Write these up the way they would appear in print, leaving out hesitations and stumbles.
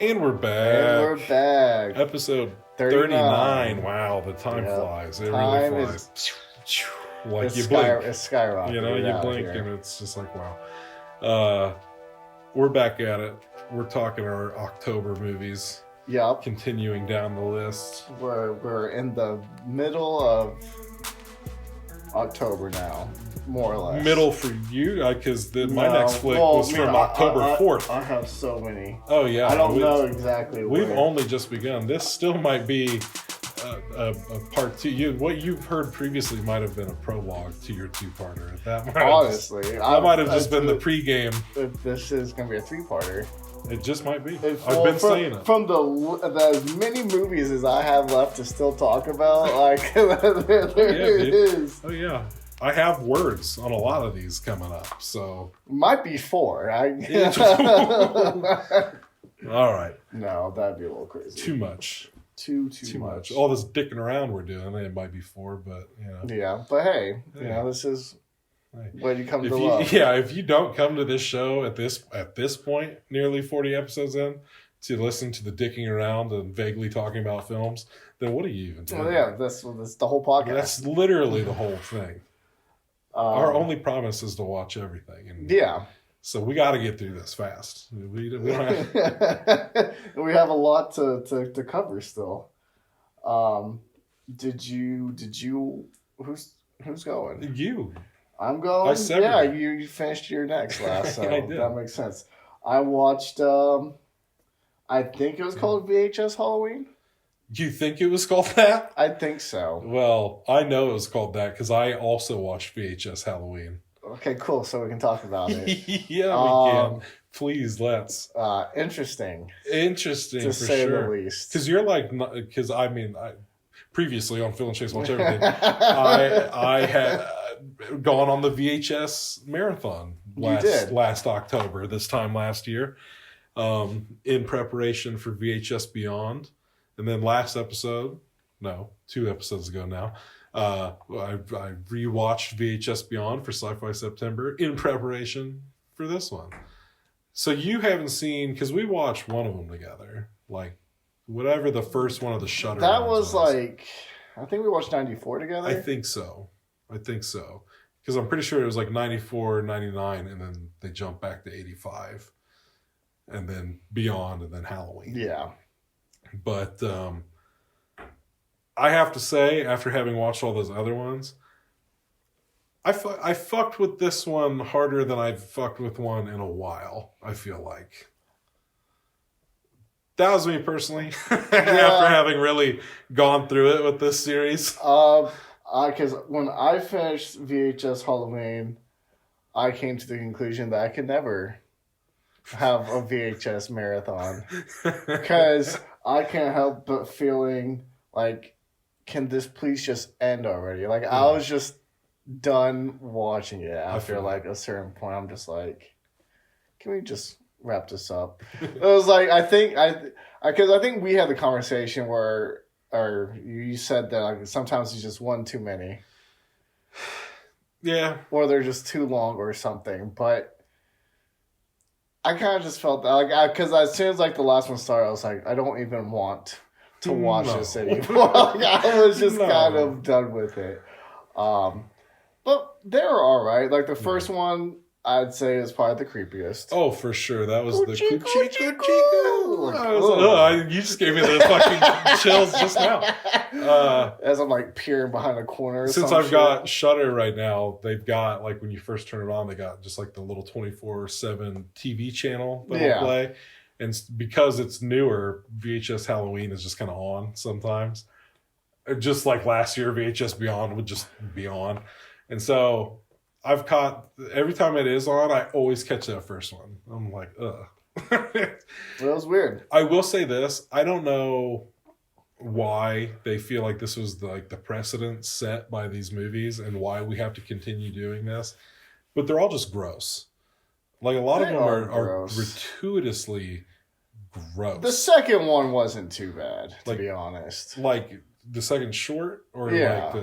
And we're back. And we're back. Episode 39. Wow, the time flies. It really flies. Like you blink. It's skyrocketing. You know, you blink and it's just like, wow. We're back at it. We're talking our October movies. Yep. Continuing down the list. We're in the middle of October now, more or less. Middle for you? Because my next flick was from October 4th. I have so many. Oh, yeah. I don't know exactly We've only just begun. This still might be a part two. What you've heard previously might have been a prologue to your two-parter. That might have just been the pregame. This is going to be a three-parter. It just might be. I've been saying it. From the as many movies as I have left to still talk about, like there is. Oh yeah, I have words on a lot of these coming up, so might be 4. All right. No, that'd be a little crazy. Too much. Too much. All this dicking around we're doing, it might be 4, but you know. Yeah, but hey, you know, this is. When you come to love. Yeah, if you don't come to this show at this point, nearly 40 episodes in, to listen to the dicking around and vaguely talking about films, then what are you even doing? Well, yeah, that's the whole podcast. That's literally the whole thing. Our only promise is to watch everything. And yeah. So we got to get through this fast. We don't have... we have a lot to cover still. Did you? Who's going? You. I'm going. Yeah, you finished your next last, so I did. That makes sense. I watched. I think it was called VHS Halloween. You think it was called that? I think so. Well, I know it was called that because I also watched VHS Halloween. Okay, cool. So we can talk about it. Yeah, we can. Please, let's. Interesting. Interesting, to for say sure. the least. Because you're like, because I previously on Phil and Chase Watch Everything, I had gone on the VHS marathon last October, this time last year, in preparation for VHS Beyond. And then 2 episodes ago now, I rewatched VHS Beyond for Sci-Fi September in preparation for this one. So you haven't seen, because we watched one of them together, like whatever the first one of the Shudder. That was like, I think we watched 94 together. I think so. Because I'm pretty sure it was like 94, 99, and then they jumped back to 85. And then Beyond, and then Halloween. Yeah. But I have to say, after having watched all those other ones, I fucked with this one harder than I've fucked with one in a while, I feel like. That was me personally, after having really gone through it with this series. Because when I finished VHS Halloween, I came to the conclusion that I could never have a VHS marathon. Because I can't help but feeling like, can this please just end already? Like, I was just done watching it after like a certain point. I'm just like, can we just wrap this up? It was like, because I think we had the conversation where, or you said that like sometimes it's just one too many. Yeah. Or they're just too long or something. But I kind of just felt that, like, because as soon as like the last one started, I was like, I don't even want to watch this anymore. Like, I was just kind of done with it. But they were all right. Like the first one, I'd say is probably the creepiest. Oh, for sure. That was the Coochie. You just gave me the fucking chills just now. As I'm like peering behind a corner. Since I've got Shudder right now, they've got like when you first turn it on, they got just like the little 24/7 TV channel that'll play. And because it's newer, VHS Halloween is just kind of on sometimes. Just like last year, VHS Beyond would just be on. And so I've caught, every time it is on, I always catch that first one. I'm like, ugh. That was weird. I will say this. I don't know why they feel like this was the precedent set by these movies and why we have to continue doing this. But they're all just gross. Like a lot of them are gratuitously gross. The second one wasn't too bad, to be honest. Like the second short, or Yeah. like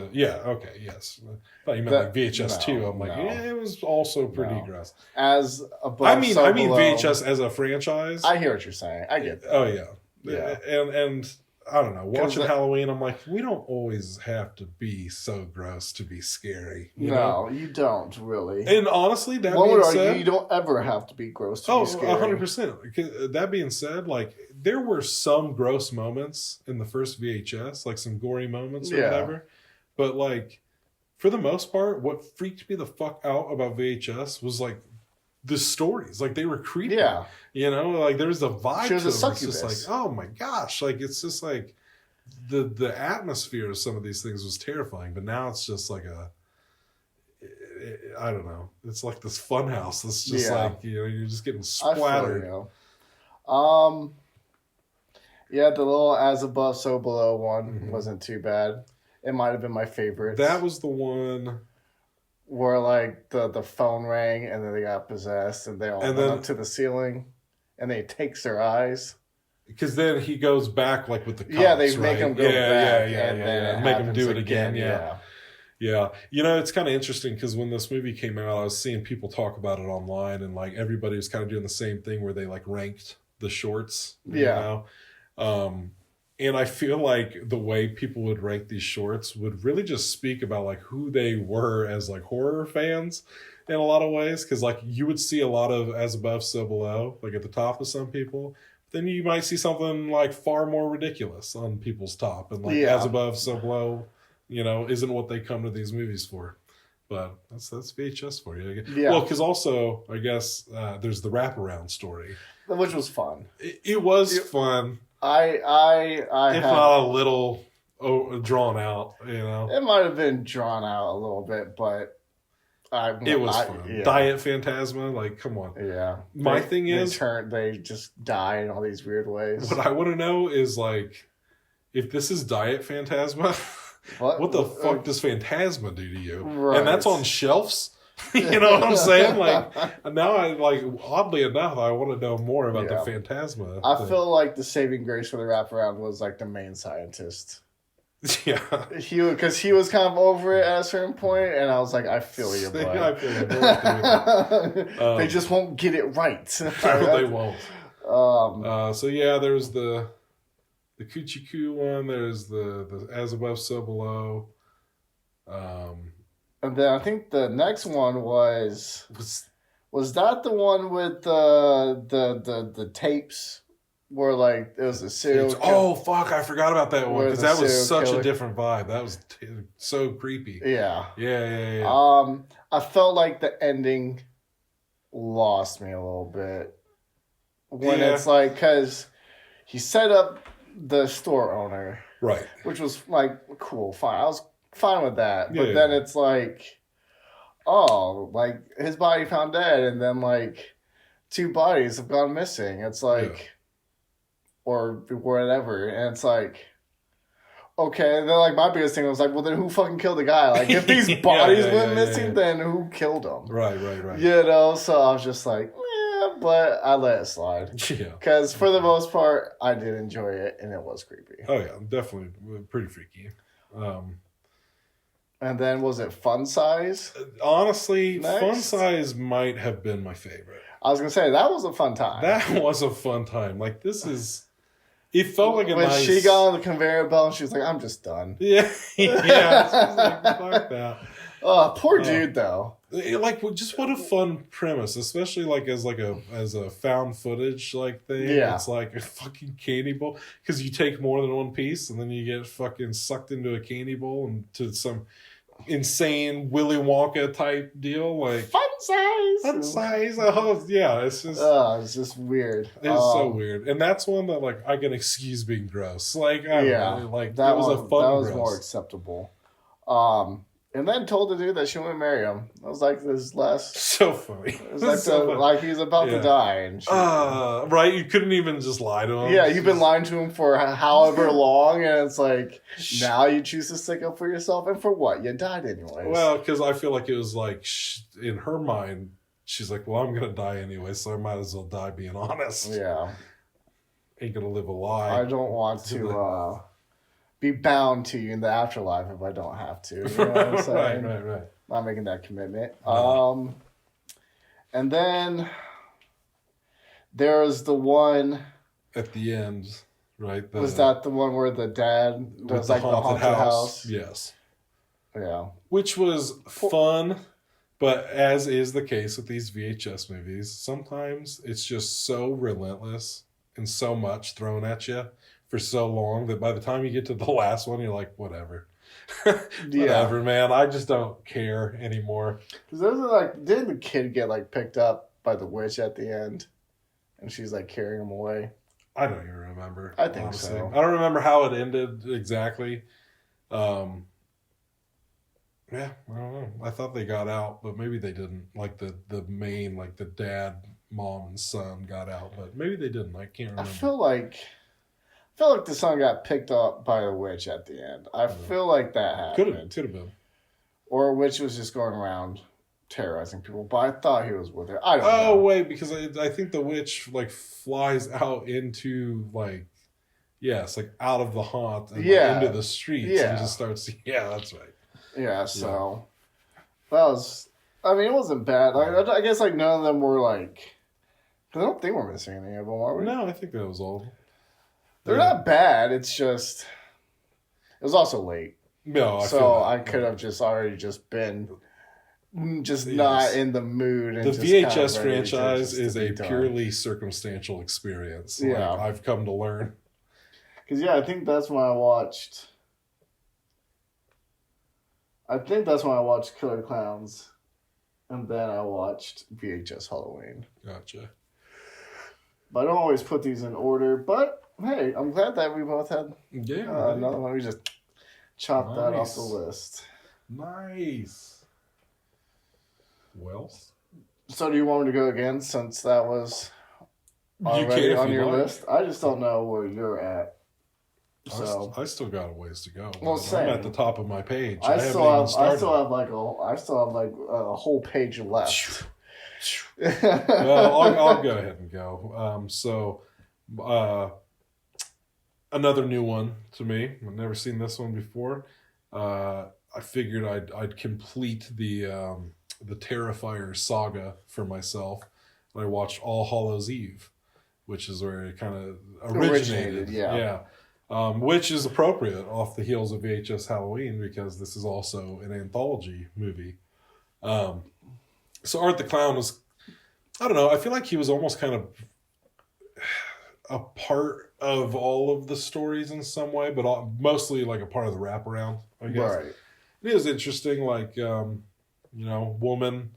okay, yes. I thought you meant like VHS 2. I'm like, yeah, it was also pretty gross. As above, I mean below. VHS as a franchise. I hear what you're saying. I get that. Oh yeah. And I don't know. Watching Halloween, I'm like, we don't always have to be so gross to be scary. You know? You don't really. And honestly, that being said, you don't ever have to be gross to be scary. 100%. That being said, like there were some gross moments in the first VHS, like some gory moments or whatever. But like for the most part, what freaked me the fuck out about VHS was like the stories. Like they were creepy. Yeah. You know, like there was a vibe to them. It's just like, oh my gosh. Like it's just like the atmosphere of some of these things was terrifying. But now it's just like I don't know. It's like this fun house. It's just like, you know, you're just getting splattered. Yeah, the little as above, so below one wasn't too bad. It might have been my favorite. That was the one where like the phone rang and then they got possessed and they all went up to the ceiling and they takes their eyes. Because then he goes back like with the cops, they make him go back. Yeah. Make him do it again. Yeah. You know, it's kind of interesting because when this movie came out, I was seeing people talk about it online and like everybody was kind of doing the same thing where they like ranked the shorts. You know? And I feel like the way people would rank these shorts would really just speak about like who they were as like horror fans in a lot of ways. Because like you would see a lot of as above, so below, like at the top of some people. Then you might see something like far more ridiculous on people's top. And like as above, so below, you know, isn't what they come to these movies for. But that's VHS for you. Yeah. Well, because also, I guess, there's the wraparound story. Which was fun. It was fun. If not a little drawn out, you know. It might have been drawn out a little bit, but it was fun. Yeah. Diet Phantasma, like, come on. Yeah. My thing is, they just die in all these weird ways. What I want to know is like, if this is Diet Phantasma, what the fuck does Phantasma do to you? Right. And that's on shelves. You know what I'm saying? Like now, oddly enough, I want to know more about the Phantasma. I feel like the saving grace for the wraparound was like the main scientist. Yeah, because he was kind of over it at a certain point, and I was like, I feel you, boy. I feel you. They just won't get it right. They won't. So yeah, there's the Coochie Coo one. There's the as above, so below. And then I think the next one was that the one with the tapes where like it was a serial killer? Oh fuck, I forgot about that one because that was such a different vibe. That was so creepy. Yeah. I felt like the ending lost me a little bit when it's like, because he set up the store owner, right, which was like cool, fine. I was fine with that, but then it's like, oh, like his body found dead, and then like 2 bodies have gone missing. It's like, or whatever, and it's like, okay. And then like my biggest thing was like, well, then who fucking killed the guy? Like if these bodies went missing, then who killed them? Right. You know, so I was just like, but I let it slide. Yeah, because for the most part, I did enjoy it, and it was creepy. Oh yeah, definitely pretty freaky. And then was it Fun Size? Honestly, Fun Size might have been my favorite. I was gonna say that was a fun time. That was a fun time. Like this is, it felt like when she got on the conveyor belt, and she was like, "I'm just done." Yeah. She was like, fuck that. Oh, poor dude though. Like, just what a fun premise, especially like as a found footage like thing. Yeah, it's like a fucking candy bowl because you take more than one piece and then you get fucking sucked into a candy bowl and to some insane Willy Wonka type deal, like fun size. Oh yeah, it's just weird. It's so weird, and that's one that like I can excuse being gross. Like I don't know, like that was a fun. That was more acceptable. And then told the dude that she wouldn't marry him. I was like, this last... So funny. It was like, like he's about to die. And she... right? You couldn't even just lie to him. Yeah, you've been lying to him for however long, and it's like, now you choose to stick up for yourself, and for what? You died anyways. Well, because I feel like it was like, in her mind, she's like, well, I'm going to die anyway, so I might as well die being honest. Yeah. Ain't going to live a lie. I don't want to be bound to you in the afterlife if I don't have to. You know what I'm saying? Right. Not making that commitment. No. And then there's the one at the end, right? Was that the one where the dad does like the haunted house? Yes. Yeah. Which was fun, but as is the case with these VHS movies, sometimes it's just so relentless and so much thrown at you for so long that by the time you get to the last one, you're like, whatever. Whatever, man. I just don't care anymore. Because those are like, didn't the kid get like picked up by the witch at the end? And she's like carrying him away? I don't even remember. I think so. I don't remember how it ended exactly. Yeah, I don't know. I thought they got out, but maybe they didn't. Like the main, like the dad, mom, and son got out, but maybe they didn't. I can't remember. I feel like the son got picked up by a witch at the end. I feel like that happened. Could have been. Or a witch was just going around terrorizing people, but I thought he was with her. I don't know. Oh, wait, because I think the witch, like, flies out into, like, yes, like, out of the haunt and like, into the streets and just starts, that's right. Yeah, so that was, I mean, it wasn't bad. Like, I guess, like, none of them were, like, because I don't think we're missing any of them, are we? No, I think that was all. They're not bad, it's just, it was also late. No, I could have just already just been not in the mood. And the VHS franchise is a purely circumstantial experience. Like, I've come to learn. Because, I think that's when I watched... Killer Clowns. And then I watched VHS Halloween. Gotcha. But I don't always put these in order. But, hey, I'm glad that we both had another one. We just chopped that off the list. Nice. Well. So do you want me to go again since that was already on your list? I just don't know where you're at. So I still got a ways to go. Well, I'm at the top of my page. I still have like a whole page left. Well, I'll go ahead and go. Another new one to me. I've never seen this one before. I figured I'd complete the Terrifier saga for myself. And I watched All Hallows Eve, which is where it kind of originated. Yeah. Which is appropriate off the heels of VHS Halloween because this is also an anthology movie. So Art the Clown was, I don't know, I feel like he was almost kind of a part of all of the stories in some way, but mostly like a part of the wraparound, I guess. Right. It is interesting, like, woman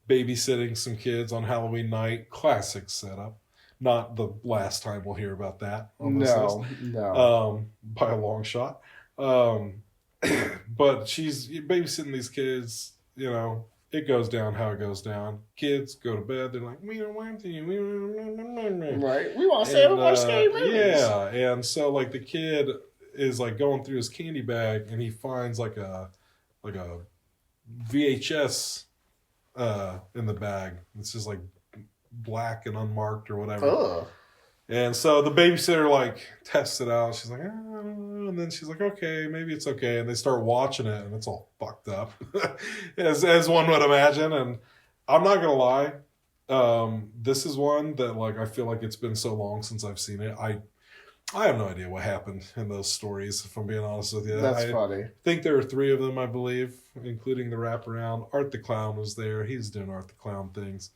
babysitting some kids on Halloween night. Classic setup. Not the last time we'll hear about that on this list. No. By a long shot. But she's babysitting these kids, it goes down how it goes down. Kids go to bed, they're like, we don't want to. Right. We want to stay more scary movies. Yeah. And so, like, the kid is, like, going through his candy bag, and he finds, like a VHS in the bag. It's just, like, black and unmarked or whatever. Ugh. And so the babysitter like tests it out. She's like, and then she's like, okay, maybe it's okay. And they start watching it, and it's all fucked up, as one would imagine. And I'm not gonna lie, this is one that like I feel like it's been so long since I've seen it. I have no idea what happened in those stories. If I'm being honest with you, that's funny. I think there are 3 of them, I believe, including the wraparound. Art the Clown was there. He's doing Art the Clown things.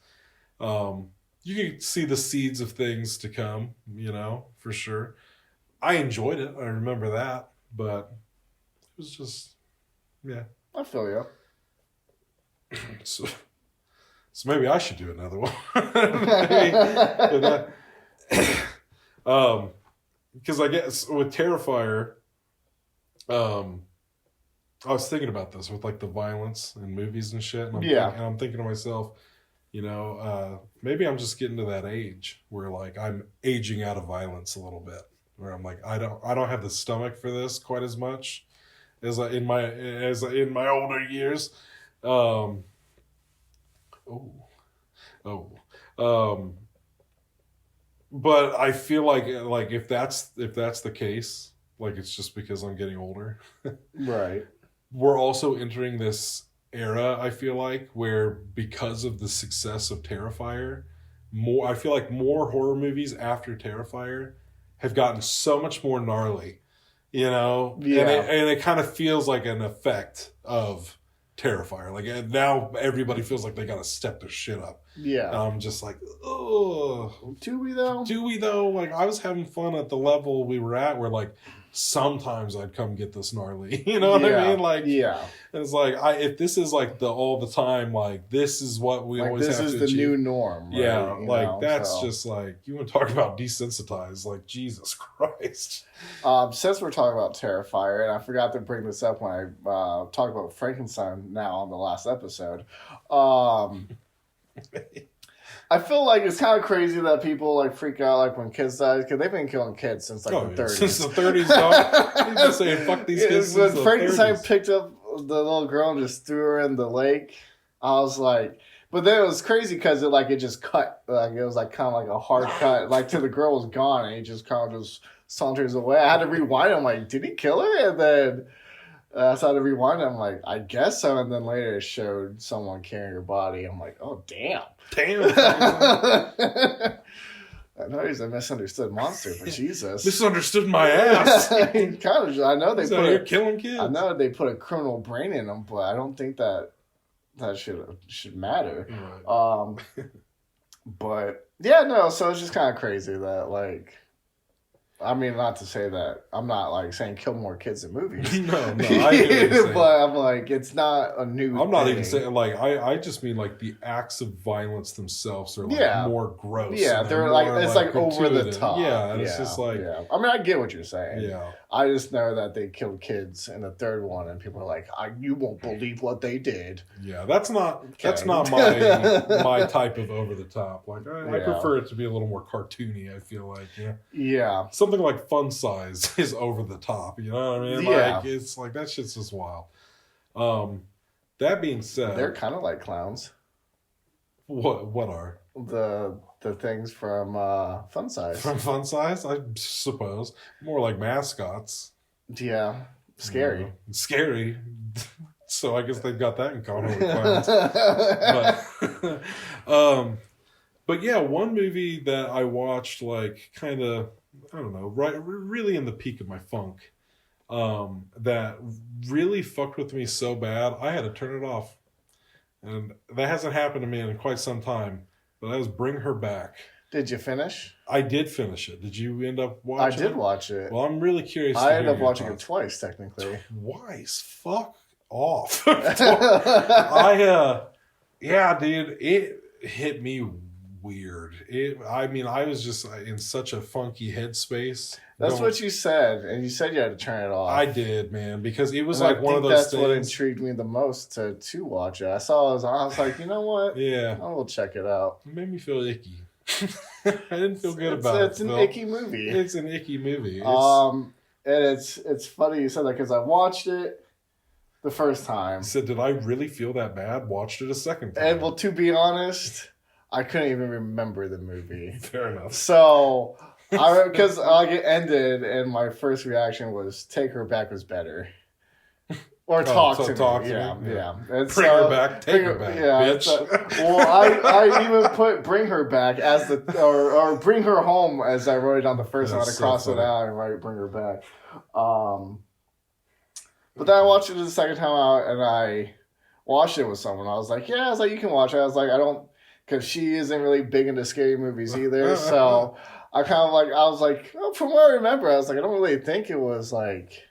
You can see the seeds of things to come, for sure. I enjoyed it. I remember that, but it was just, I feel you. So maybe I should do another one. Because I guess with Terrifier, I was thinking about this with like the violence in movies and shit. And I'm thinking to myself, maybe I'm just getting to that age where like I'm aging out of violence a little bit, where I'm like, I don't have the stomach for this quite as much as in my older years. But I feel like if that's the case, like it's just because I'm getting older. Right. We're also entering this era, I feel like, where because of the success of Terrifier, I feel like more horror movies after Terrifier have gotten so much more gnarly, you know? Yeah. And it kind of feels like an effect of Terrifier. Like now everybody feels like they got to step their shit up. Yeah. And I'm just like, ugh. Do we though? Like I was having fun at the level we were at where like sometimes I'd come get this gnarly. You know what I mean? Like, yeah. It's like if this is like the all the time, like this is what we like always have to achieve. This is the new norm. Right? Yeah, like that's just like you want to talk about desensitized. Like Jesus Christ. Since we're talking about Terrifier, and I forgot to bring this up when I talked about Frankenstein now on the last episode. I feel like it's kind of crazy that people like freak out like when kids die because they've been killing kids since like the 30s. Since the 30s, dog. You've been saying fuck these kids. When Frankenstein picked up the little girl and just threw her in the lake, I was like, but then it was crazy because it just cut, like it was like kind of like a hard cut, like till the girl was gone and he just kind of just saunters away. I had to rewind. I'm like, did he kill her? And then so I had to rewind. I'm like, I guess so. And then later it showed someone carrying her body. I'm like, oh damn. I know he's a misunderstood monster, but Jesus. Misunderstood my ass. kind of. I know they put killing kids. I know they put a criminal brain in him, but I don't think that should matter. Right. But yeah, no. So it's just kind of crazy that like. I mean, not to say that I'm not like saying kill more kids in movies. No, I get but I'm like, it's not a new. I'm not even saying like I just mean like the acts of violence themselves are like more gross. Yeah, they're like it's like over the top. Yeah, and it's just like I mean, I get what you're saying. Yeah, I just know that they killed kids in the third one, and people are like, you won't believe what they did. Yeah, that's not my type of over the top. Like I prefer it to be a little more cartoony. I feel like yeah. Something like Fun Size is over the top, you know what I mean? Yeah. Like it's like that shit's just wild. That being said, they're kind of like clowns. What are the things from Fun Size? From Fun Size, I suppose more like mascots. Yeah, scary. Scary. So I guess they've got that in common with clowns. But yeah, one movie that I watched like kind of. I don't know, really in the peak of my funk, that really fucked with me so bad, I had to turn it off. And that hasn't happened to me in quite some time, but that was Bring Her Back. Did you finish? I did finish it. Did you end up watching it? I did watch it. Well, I'm really curious. I ended up watching it twice, technically. Twice? Fuck off. Yeah, dude, it hit me weird. I was just in such a funky headspace. That's what you said, and you said you had to turn it off. I did, man, because it was like one of those that's things. What intrigued me the most to watch it. I was like, you know what? Yeah, I will check it out. It made me feel icky. I didn't feel good about it. It's an icky movie. It's an icky movie. And it's funny you said that because I watched it the first time. I said, did I really feel that bad? Watched it a second time. And well, to be honest, I couldn't even remember the movie. Fair enough. So, because it ended, and my first reaction was, "Take her back" was better, or talk to me. Yeah. And bring her back, take her back, bitch. I even put "bring her back" as or "bring her home" as I wrote it on the first one. I had to cross it out and write "bring her back." But then I watched it the second time out, and I watched it with someone. I was like, "Yeah," I was like, "You can watch it." I was like, "I don't." Because she isn't really big into scary movies either. So I was like, well, from what I remember, I was like, I don't really think it was like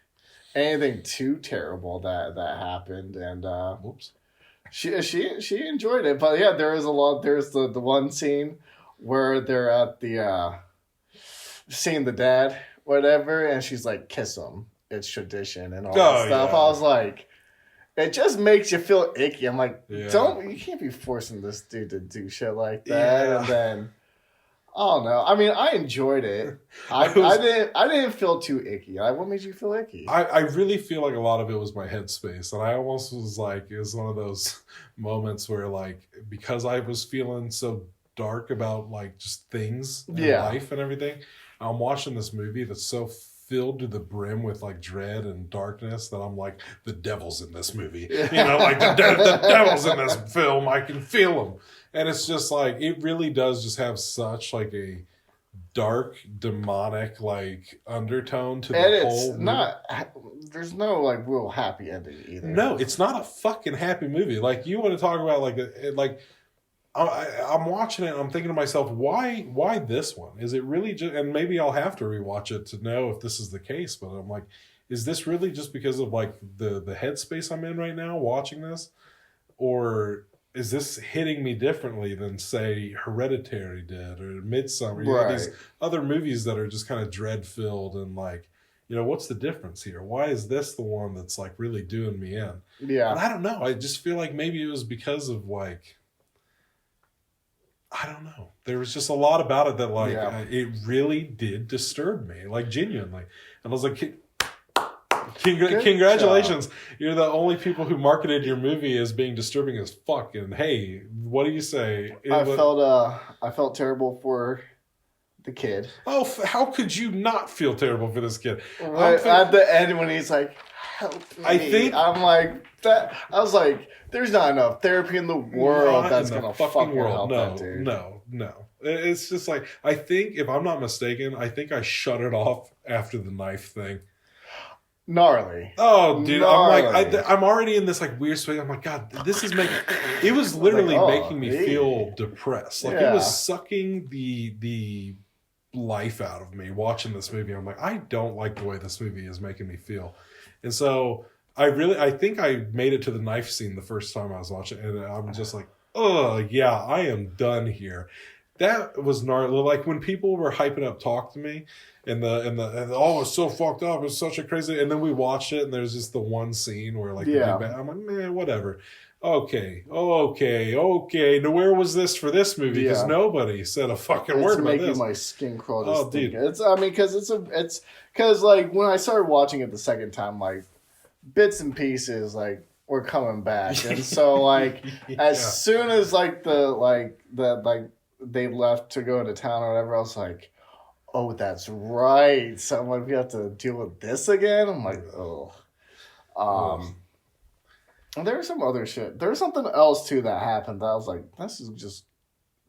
anything too terrible that happened. And whoops. She enjoyed it. But yeah, there's the one scene where they're at the seeing the dad, whatever, and she's like, kiss him. It's tradition and all that stuff. Yeah. I was like, it just makes you feel icky. I'm like, you can't be forcing this dude to do shit like that. Yeah. And then, I don't know. I mean, I enjoyed it. I didn't feel too icky. What made you feel icky? I really feel like a lot of it was my headspace. And I almost was like, it was one of those moments where like, because I was feeling so dark about like just things in life and everything, I'm watching this movie that's so filled to the brim with like dread and darkness that I'm like, the devil's in this movie. You know, like the devil's in this film. I can feel him. And it's just like, it really does just have such like a dark, demonic like undertone to the whole movie. Not, there's no like real happy ending either. No, it's not a fucking happy movie. Like, you want to talk about like I'm watching it and I'm thinking to myself, why this one? Is it really just, and maybe I'll have to rewatch it to know if this is the case, but I'm like, is this really just because of like the headspace I'm in right now watching this? Or is this hitting me differently than, say, Hereditary did or Midsommar? You know, these other movies that are just kind of dread-filled and like, you know, what's the difference here? Why is this the one that's like really doing me in? Yeah. And I don't know. I just feel like maybe it was because of like, I don't know. There was just a lot about it that like, it really did disturb me, like genuinely. And I was like, congratulations. You're the only people who marketed your movie as being disturbing as fuck. And hey, what do you say? I felt terrible for the kid. Oh, how could you not feel terrible for this kid? At the end when he's like, help me. I'm like, that. I was like, there's not enough therapy in the world that's going to fucking help that dude. No. It's just like, I think, if I'm not mistaken, I think I shut it off after the knife thing. Gnarly. Oh, dude. Gnarly. I'm like, I'm already in this like weird swing. I'm like, God, this is making, it was literally making me feel depressed. Like, it was sucking the life out of me watching this movie. I'm like, I don't like the way this movie is making me feel. And so I think I made it to the knife scene the first time I was watching, and I'm just like, oh yeah, I am done here. That was gnarly. Like, when people were hyping up Talk to Me, and oh, it's so fucked up, it's such a crazy, and then we watched it, and there's just the one scene where like, I'm like, man, whatever. Okay. Now, where was this for this movie? Because nobody said a fucking word about this. It's making my skin crawl. Just dude. Because like when I started watching it the second time, like bits and pieces like were coming back, and so like as soon as like they left to go to town or whatever, I was like, oh, that's right. So I'm like, we have to deal with this again. I'm like, oh. And there was some other shit. There was something else too that happened that I was like, this is just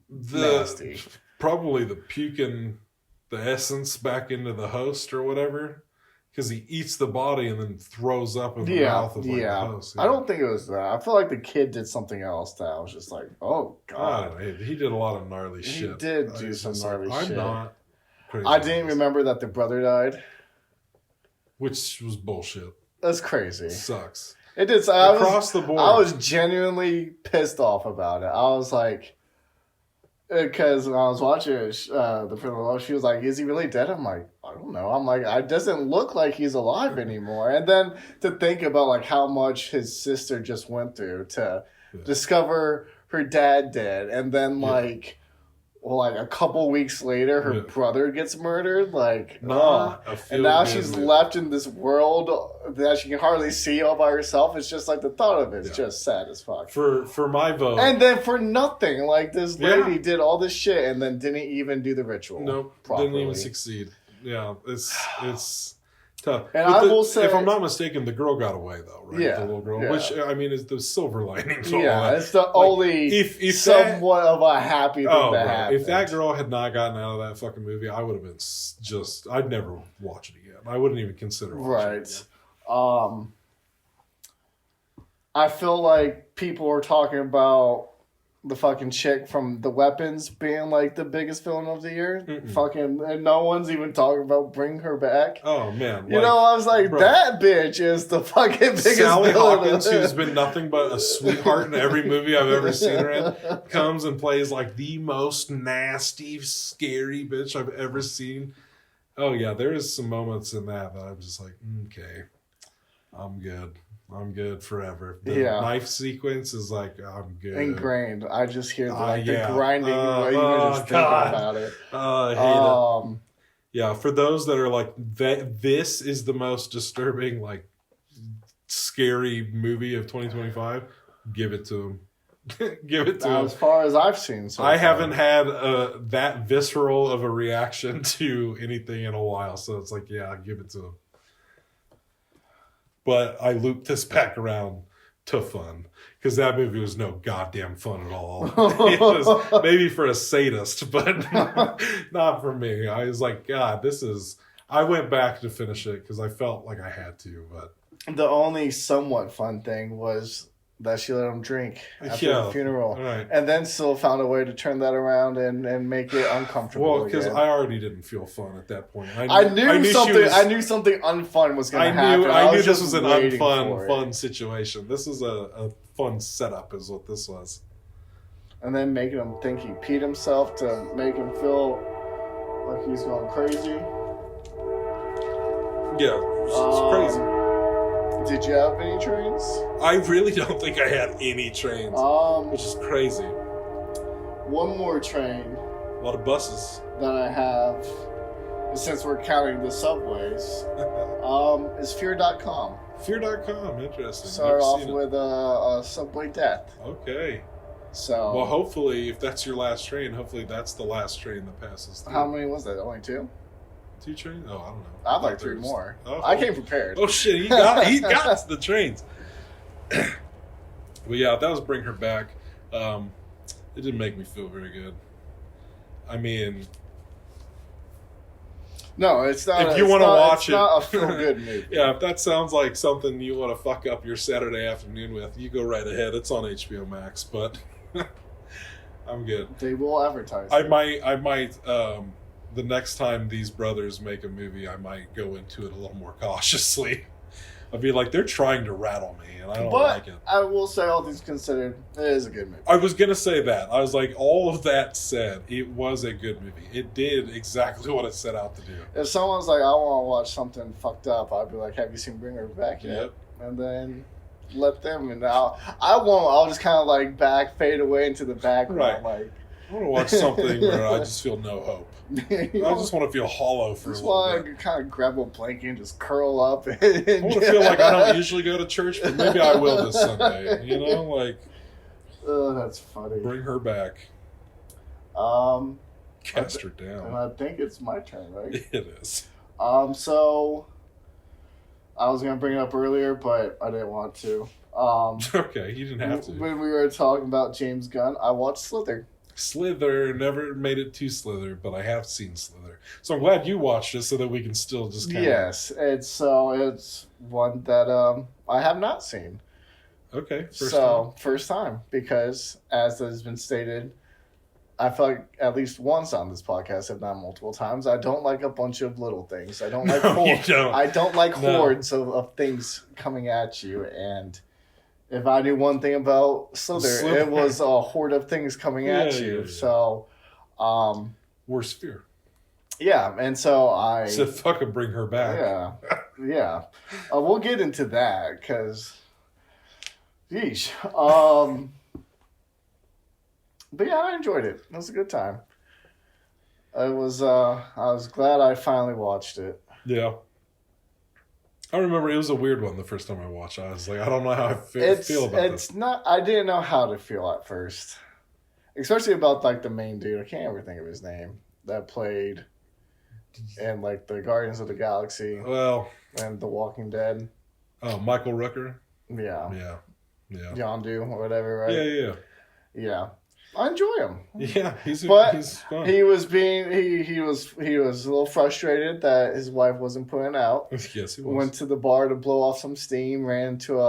nasty. Probably the puking the essence back into the host or whatever. Because he eats the body and then throws up in the mouth of like, the host. Yeah. I don't think it was that. I feel like the kid did something else that I was just like, oh, God. He did a lot of gnarly shit. He did do some gnarly shit. I'm not crazy. I didn't remember that the brother died. Which was bullshit. That's crazy. It sucks. It did. Across the board. I was genuinely pissed off about it. I was like, because when I was watching the film, she was like, is he really dead? I'm like, I don't know. I'm like, it doesn't look like he's alive anymore. And then to think about like how much his sister just went through to discover her dad dead. And then like a couple weeks later, her brother gets murdered. Like, and now she's left in this world that she can hardly see all by herself. It's just like the thought of it is just sad as fuck. For my vote, and then for nothing, like this lady did all this shit and then didn't even do the ritual. Nope, didn't even succeed. Yeah, it's tough. And I will say, if I'm not mistaken, the girl got away though, right? Yeah, the little girl, which I mean is the silver lining. It's the only if somewhat of a happy thing that happened. If that girl had not gotten out of that fucking movie, I would have been I'd never watch it again. I wouldn't even consider watching it again. I feel like people are talking about the fucking chick from The Weapons being like the biggest villain of the year. Fucking, and no one's even talking about bringing her back. Oh man, you know, I was like, that bitch is the fucking biggest Sally villain. Hawkins, who's been nothing but a sweetheart in every movie I've ever seen her in, comes and plays like the most nasty, scary bitch I've ever seen. Oh yeah, there is some moments in that I'm just like, okay, I'm good forever. The knife sequence is like, I'm good. Ingrained. I just hear the grinding even just thinking about it. I hate it. Yeah, for those that are like, this is the most disturbing, like, scary movie of 2025, give it to them. Give it to him. As far as I've seen so I far. haven't had that visceral of a reaction to anything in a while, so it's like, yeah, give it to him. But I looped this back around to fun, because that movie was no goddamn fun at all. It was maybe for a sadist, but not for me. I was like, God, this is... I went back to finish it because I felt like I had to, but... The only somewhat fun thing was that she let him drink after the funeral. Right. And then still found a way to turn that around and make it uncomfortable. Well, because I already didn't feel fun at that point. I knew something unfun was going to happen. I knew this was an fun situation. This is a fun setup is what this was. And then making him think he peed himself to make him feel like he's going crazy. Yeah, it's crazy. Did you have any trains? I really don't think I had any trains, which is crazy. One more train. A lot of buses. That I have, since we're counting the subways, is Fear.com. Fear.com, interesting. Start off with a subway death. Okay. So. Well, hopefully, if that's your last train, hopefully that's the last train that passes through. How many was that? Only 2? 2 trains? Oh, I don't know. I'd like 3 more. I came prepared. Oh shit, he got the trains. But yeah, that was Bring Her Back. It didn't make me feel very good. I mean, no, it's not. If you want to watch it's not a feel good movie. Yeah, if that sounds like something you want to fuck up your Saturday afternoon with, you go right ahead. It's on HBO Max, but I'm good. They will advertise. I might. The next time these brothers make a movie, I might go into it a little more cautiously. I'll be like, they're trying to rattle me, and I don't like it. I will say, all things considered, it is a good movie. I was going to say that. I was like, all of that said, it was a good movie. It did exactly what it set out to do. If someone's like, I want to watch something fucked up, I'd be like, have you seen Bring Her Back yet? Yep. And then let them, and I'll just kind of like fade away into the background. Right. Like, I want to watch something where I just feel no hope. I just want to feel hollow for a little bit. Just kind of grab a blanket and just curl up. I want to feel like I don't usually go to church, but maybe I will this Sunday. You know, like... Oh, that's funny. Bring Her Back. Cast her down. And I think it's my turn, right? It is. So... I was going to bring it up earlier, but I didn't want to. Okay, you didn't have to. When we were talking about James Gunn, I watched Slither. Slither, never made it to Slither, but I have seen Slither. So I'm glad you watched it so that we can still just kind of... Yes, it's one that I have not seen. Okay, first time, because as has been stated, I feel like at least once on this podcast, if not multiple times, I don't like a bunch of little things. I don't like I don't like hordes of things coming at you, and if I knew one thing about Slither, it was a horde of things coming at you. Yeah. So, worst fear. Yeah, and so I said, "Fucking Bring Her Back." Yeah. We'll get into that because, yeesh. But yeah, I enjoyed it. It was a good time. I was glad I finally watched it. Yeah. I remember it was a weird one the first time I watched it. I was like, I don't know how I feel about this. I didn't know how to feel at first. Especially about like the main dude. I can't ever think of his name. That played in like the Guardians of the Galaxy. Well. And The Walking Dead. Oh, Michael Rooker? Yeah. Yeah. Yondu or whatever, right? Yeah. I enjoy him. Yeah, he's fun. He was a little frustrated that his wife wasn't putting out. Yes, he was. Went to the bar to blow off some steam, ran into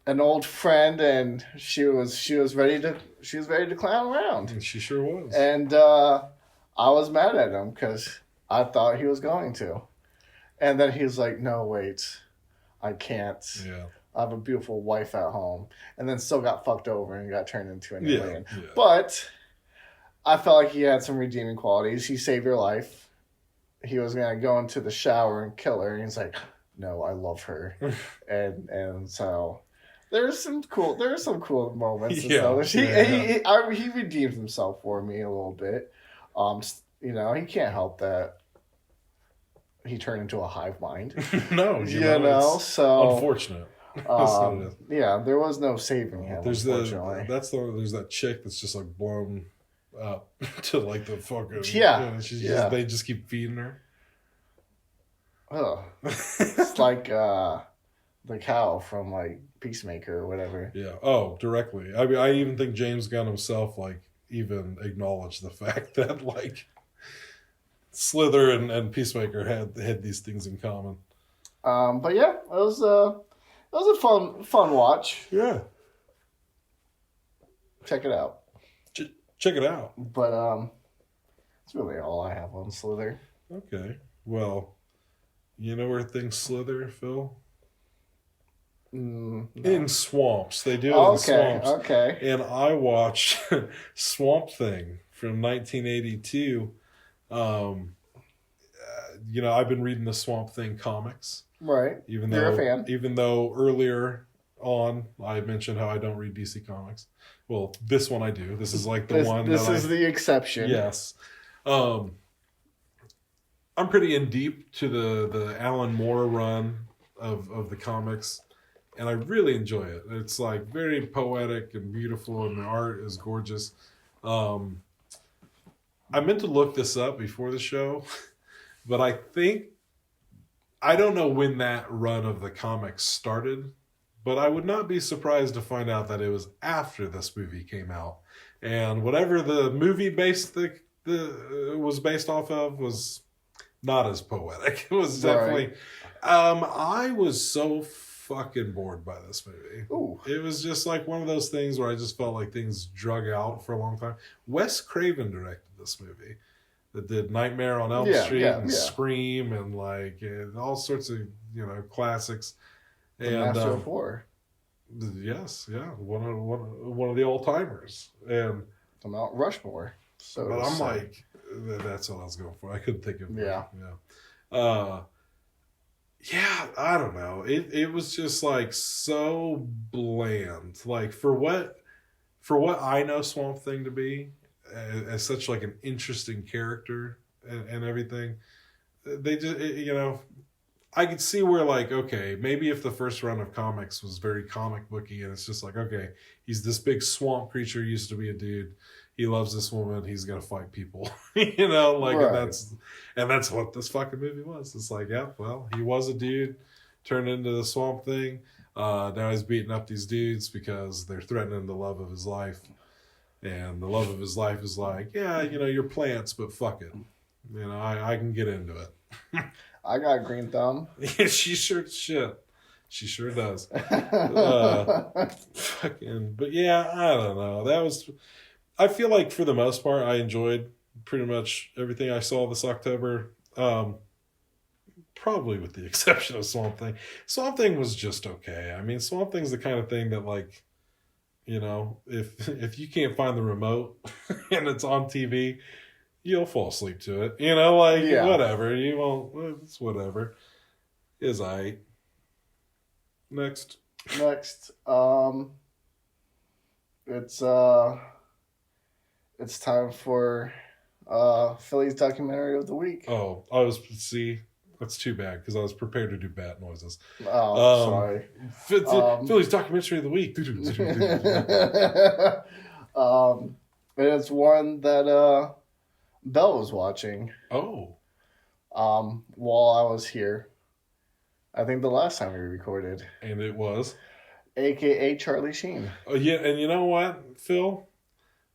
an old friend, and she was ready to clown around. And she sure was. And I was mad at him because I thought he was going to. And then he was like, "No, wait, I can't. Yeah. I have a beautiful wife at home," and then still got fucked over and got turned into an alien. Yeah. But I felt like he had some redeeming qualities. He saved your life. He was gonna go into the shower and kill her, and he's like, "No, I love her," and so there are some cool moments. He redeemed himself for me a little bit. He can't help that. He turned into a hive mind. No, so unfortunate. Yeah, there was no saving him. There's unfortunately. There's that chick that's just like blown up to like the fucking they just keep feeding her. Oh, it's like the cow from like Peacemaker or whatever. Yeah. Oh, directly. I mean, I even think James Gunn himself like even acknowledged the fact that like Slither and Peacemaker had these things in common. But yeah, it was a fun watch. Yeah. Check it out. Check it out. But that's really all I have on Slither. Okay. Well, you know where things slither, Phil? No. In swamps. They do it in swamps. Okay. And I watched Swamp Thing from 1982. I've been reading the Swamp Thing comics. Right. You're a fan. Even though earlier on I mentioned how I don't read DC comics. Well, this one I do. This is like the one. This is the exception. Yes. I'm pretty in deep to the Alan Moore run of the comics, and I really enjoy it. It's like very poetic and beautiful, and the art is gorgeous. I meant to look this up before the show, but I don't know when that run of the comics started, but I would not be surprised to find out that it was after this movie came out. And whatever the movie was based off of was not as poetic. It was definitely... I was so fucking bored by this movie. Ooh. It was just like one of those things where I just felt like things drug out for a long time. Wes Craven directed this movie. That did Nightmare on Elm Street and Scream and like all sorts of classics. The Master of Horror. Yes, yeah, one of the old timers, and the Mount Rushmore. But I'm like, that's what I was going for. I couldn't think of it. Yeah. I don't know. It was just like so bland. Like for what I know Swamp Thing to be, as such like an interesting character and everything, they just I could see where like, okay, maybe if the first run of comics was very comic booky and it's just like, okay, he's this big swamp creature, used to be a dude, he loves this woman, he's gonna fight people. Right. and that's what this fucking movie was. It's like, yeah, well, he was a dude, turned into the Swamp Thing. Now he's beating up these dudes because they're threatening the love of his life. And the love of his life is like, yeah, you're plants, but fuck it. I can get into it. I got green thumb. She sure does. But yeah, I don't know. I feel like for the most part, I enjoyed pretty much everything I saw this October. Probably with the exception of Swamp Thing. Swamp Thing was just okay. I mean, Swamp Thing's the kind of thing that like, if you can't find the remote and it's on TV, you'll fall asleep to it. Whatever. You won't. It's whatever. Is I. Next. It's time for Philly's documentary of the week. Oh, that's too bad because I was prepared to do bat noises. Oh, sorry. Philly's documentary of the week. And it's one that Belle was watching. Oh. While I was here. I think the last time we recorded. And it was? AKA Charlie Sheen. Oh, yeah, and you know what, Phil?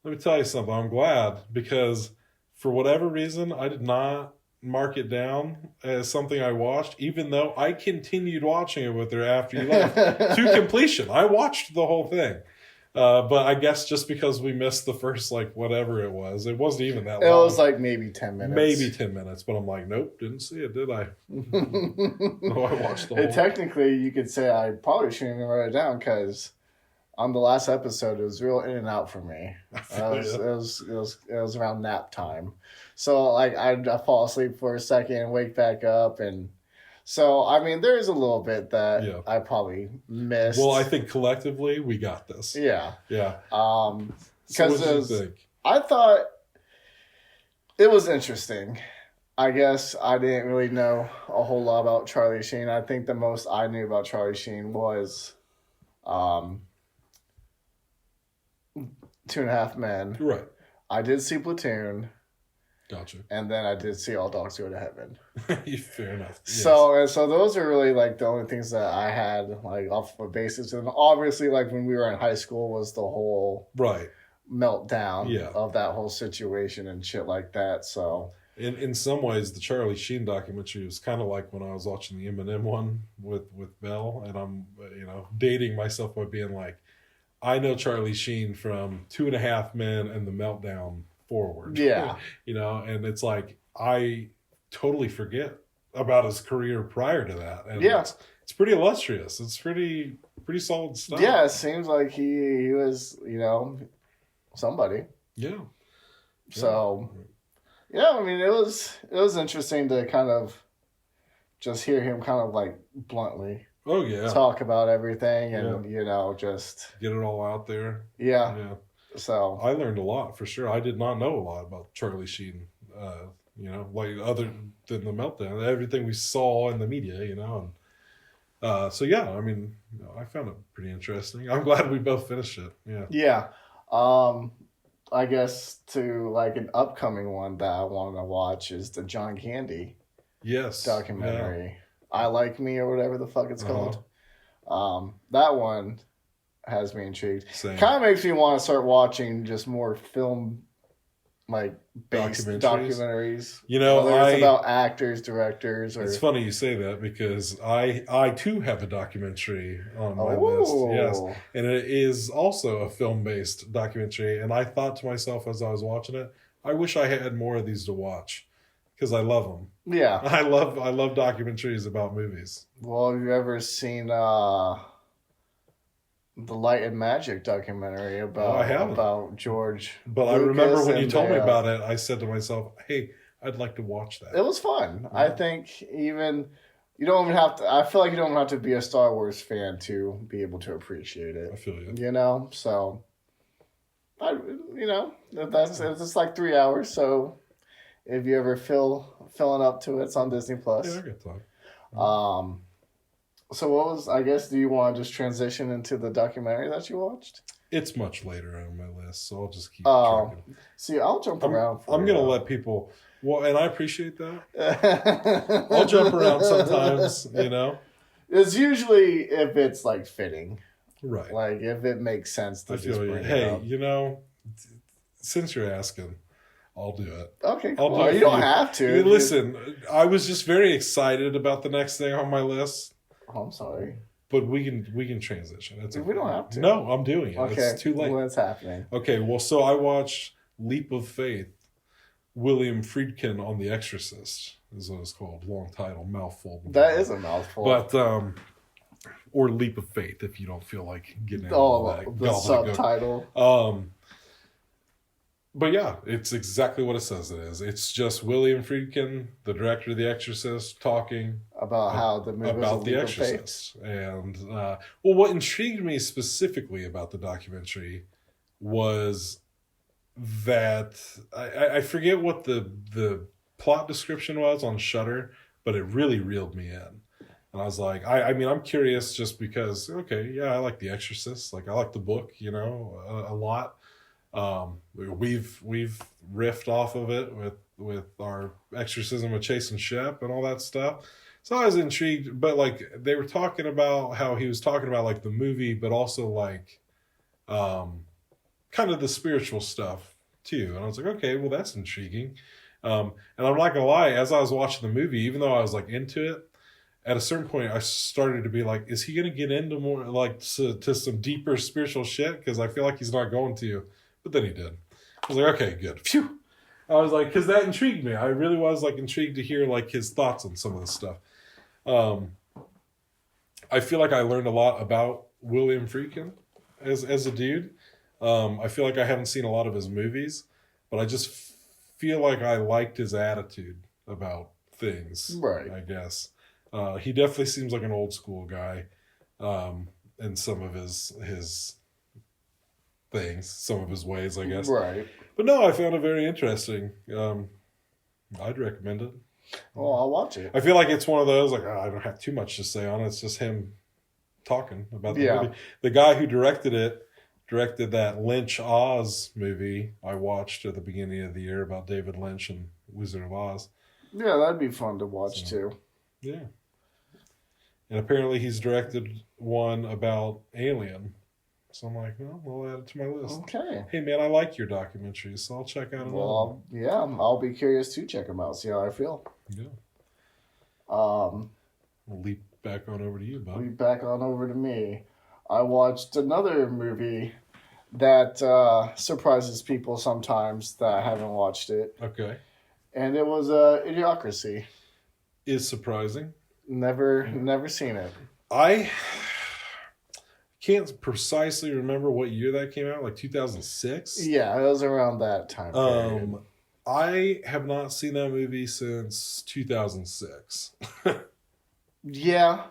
Let me tell you something. I'm glad because for whatever reason, I did not mark it down as something I watched, even though I continued watching it with her after you left to completion. I watched the whole thing. But I guess just because we missed the first, like, whatever it wasn't even that long. It was like maybe 10 minutes. Maybe 10 minutes, but I'm like, nope, didn't see it, did I? No, I watched the whole. Technically, you could say I probably shouldn't even write it down because on the last episode, it was real in and out for me. It was around nap time. So, like, I'd fall asleep for a second and wake back up. And so, I mean, there is a little bit that I probably missed. Well, I think collectively, we got this. Yeah. Yeah. Because I thought it was interesting. I guess I didn't really know a whole lot about Charlie Sheen. I think the most I knew about Charlie Sheen was Two and a Half Men. Right. I did see Platoon. Gotcha. And then I did see All Dogs Go to Heaven. Fair enough. Yes. So those are really like the only things that I had like off of a basis. And obviously, like when we were in high school, was the whole meltdown of that whole situation and shit like that. So in some ways, the Charlie Sheen documentary was kind of like when I was watching the Eminem one with Bell, and I'm dating myself by being like, I know Charlie Sheen from 2.5 Men and the Meltdown forward. Yeah. And it's like, I totally forget about his career prior to that. And it's pretty illustrious. It's pretty solid stuff. Yeah, it seems like he was, somebody. Yeah. So, I mean, it was interesting to kind of just hear him kind of like bluntly talk about everything and, just get it all out there. Yeah. Yeah. So I learned a lot for sure. I did not know a lot about Charlie Sheen, like other than the Meltdown, everything we saw in the media, and I mean, I found it pretty interesting. I'm glad we both finished it. Yeah. Yeah. I guess to like an upcoming one that I want to watch is the John Candy documentary. Yeah. I Like Me or whatever the fuck it's called. That one has me intrigued. Kind of makes me want to start watching just more film like based documentaries. Whether it's about actors, directors, or it's funny you say that because I too have a documentary on my list. Yes. And it is also a film based documentary. And I thought to myself as I was watching it, I wish I had more of these to watch. Because I love them. Yeah. I love documentaries about movies. Well, have you ever seen the Light and Magic documentary about George But Lucas? I remember when you told me about it, I said to myself, hey, I'd like to watch that. It was fun. Yeah. I think you don't even have to, I feel like you don't have to be a Star Wars fan to be able to appreciate it. I feel you. So, it's like 3 hours, so if you ever filling up to it, it's on Disney Plus. Yeah, I got time. So do you want to just transition into the documentary that you watched? It's much later on my list, so I'll just keep tracking. See, I'll jump around I'm going to let people, and I appreciate that. I'll jump around sometimes, It's usually if it's like fitting. Right. Like if it makes sense to just bring it up. Hey, since you're asking, I'll do it. Okay, cool. You don't have to. Listen, I was just very excited about the next thing on my list. Oh, I'm sorry. But we can transition. We don't have to. No, I'm doing it. Okay. It's too late. What's happening? Okay, well, so I watched Leap of Faith, William Friedkin on The Exorcist, is what it's called. Long title, mouthful. That is a mouthful. But, or Leap of Faith, if you don't feel like getting into the subtitle. But yeah, it's exactly what it says it is. It's just William Friedkin, the director of The Exorcist, talking about how the movie about The Exorcist. And what intrigued me specifically about the documentary was that I forget what the plot description was on Shudder, but it really reeled me in. And I was like, I mean, I'm curious just because, I like The Exorcist. Like, I like the book, a lot. We've riffed off of it with our exorcism of Chase and Shep and all that stuff. So I was intrigued, but like they were talking about how he was talking about like the movie, but also like kind of the spiritual stuff too. And I was like, okay, well that's intriguing. And I'm not gonna lie, as I was watching the movie, even though I was like into it, at a certain point I started to be like, is he gonna get into more like to some deeper spiritual shit? Because I feel like he's not going to. But then he did. I was like, okay, good. Phew. I was like, because that intrigued me. I really was like intrigued to hear like his thoughts on some of this stuff. I feel like I learned a lot about William Friedkin as a dude. I feel like I haven't seen a lot of his movies, but I just feel like I liked his attitude about things. Right. I guess. He definitely seems like an old school guy in some of his things, some of his ways, I guess. Right. But no, I found it very interesting. I'd recommend it. Well, I'll watch it. I feel like it's one of those, like, I don't have too much to say on it. It's just him talking about the movie. The guy who directed that Lynch Oz movie I watched at the beginning of the year about David Lynch and Wizard of Oz. Yeah, that'd be fun to watch too. Yeah. And apparently he's directed one about Alien. So I'm like, well, I'll add it to my list. Okay. Hey, man, I like your documentaries, so I'll check out another one. Yeah, I'll be curious to check them out, see how I feel. Yeah. We'll leap back on over to you, bud. Leap back on over to me. I watched another movie that surprises people sometimes that haven't watched it. Okay. And it was Idiocracy. Is surprising. Never seen it. I can't precisely remember what year that came out, like 2006? Yeah, it was around that time period. I have not seen that movie since 2006. Yeah.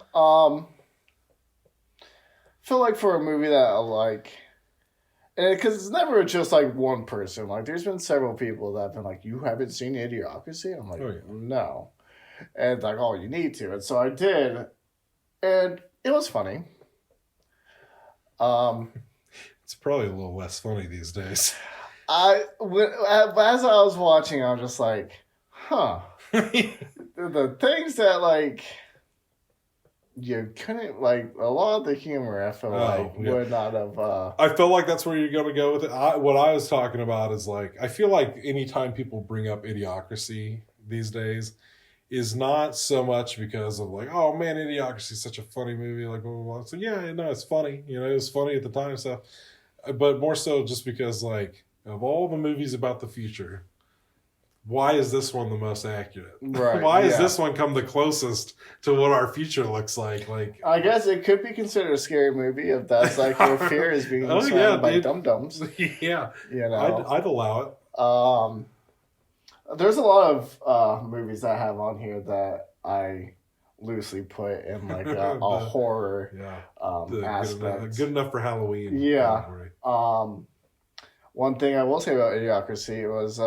Feel like for a movie that I like, because it's never just like one person. Like, there's been several people that have been like, "You haven't seen Idiocracy?" I'm like, "No," and it's like, "Oh, you need to." And so I did, and it was funny. It's probably a little less funny these days. As I was watching, I was just like, "Huh." The things that like. You couldn't, like, a lot of the humor, I feel would not have... I felt like that's where you're going to go with it. What I was talking about is, like, I feel like anytime people bring up Idiocracy these days is not so much because of, like, oh, man, Idiocracy is such a funny movie, like, blah, blah, blah. So, yeah, no, it's funny. You know, it was funny at the time and stuff. But more so just because, like, of all the movies about the future... Why is this one the most accurate? Right. Why has this one come the closest to what our future looks like? Like, I guess it could be considered a scary movie if that's like your fear is being surrounded by dum-dums. Yeah. You know? I'd allow it. There's a lot of movies I have on here that I loosely put in like a horror aspect. Good enough for Halloween. Yeah. One thing I will say about Idiocracy was...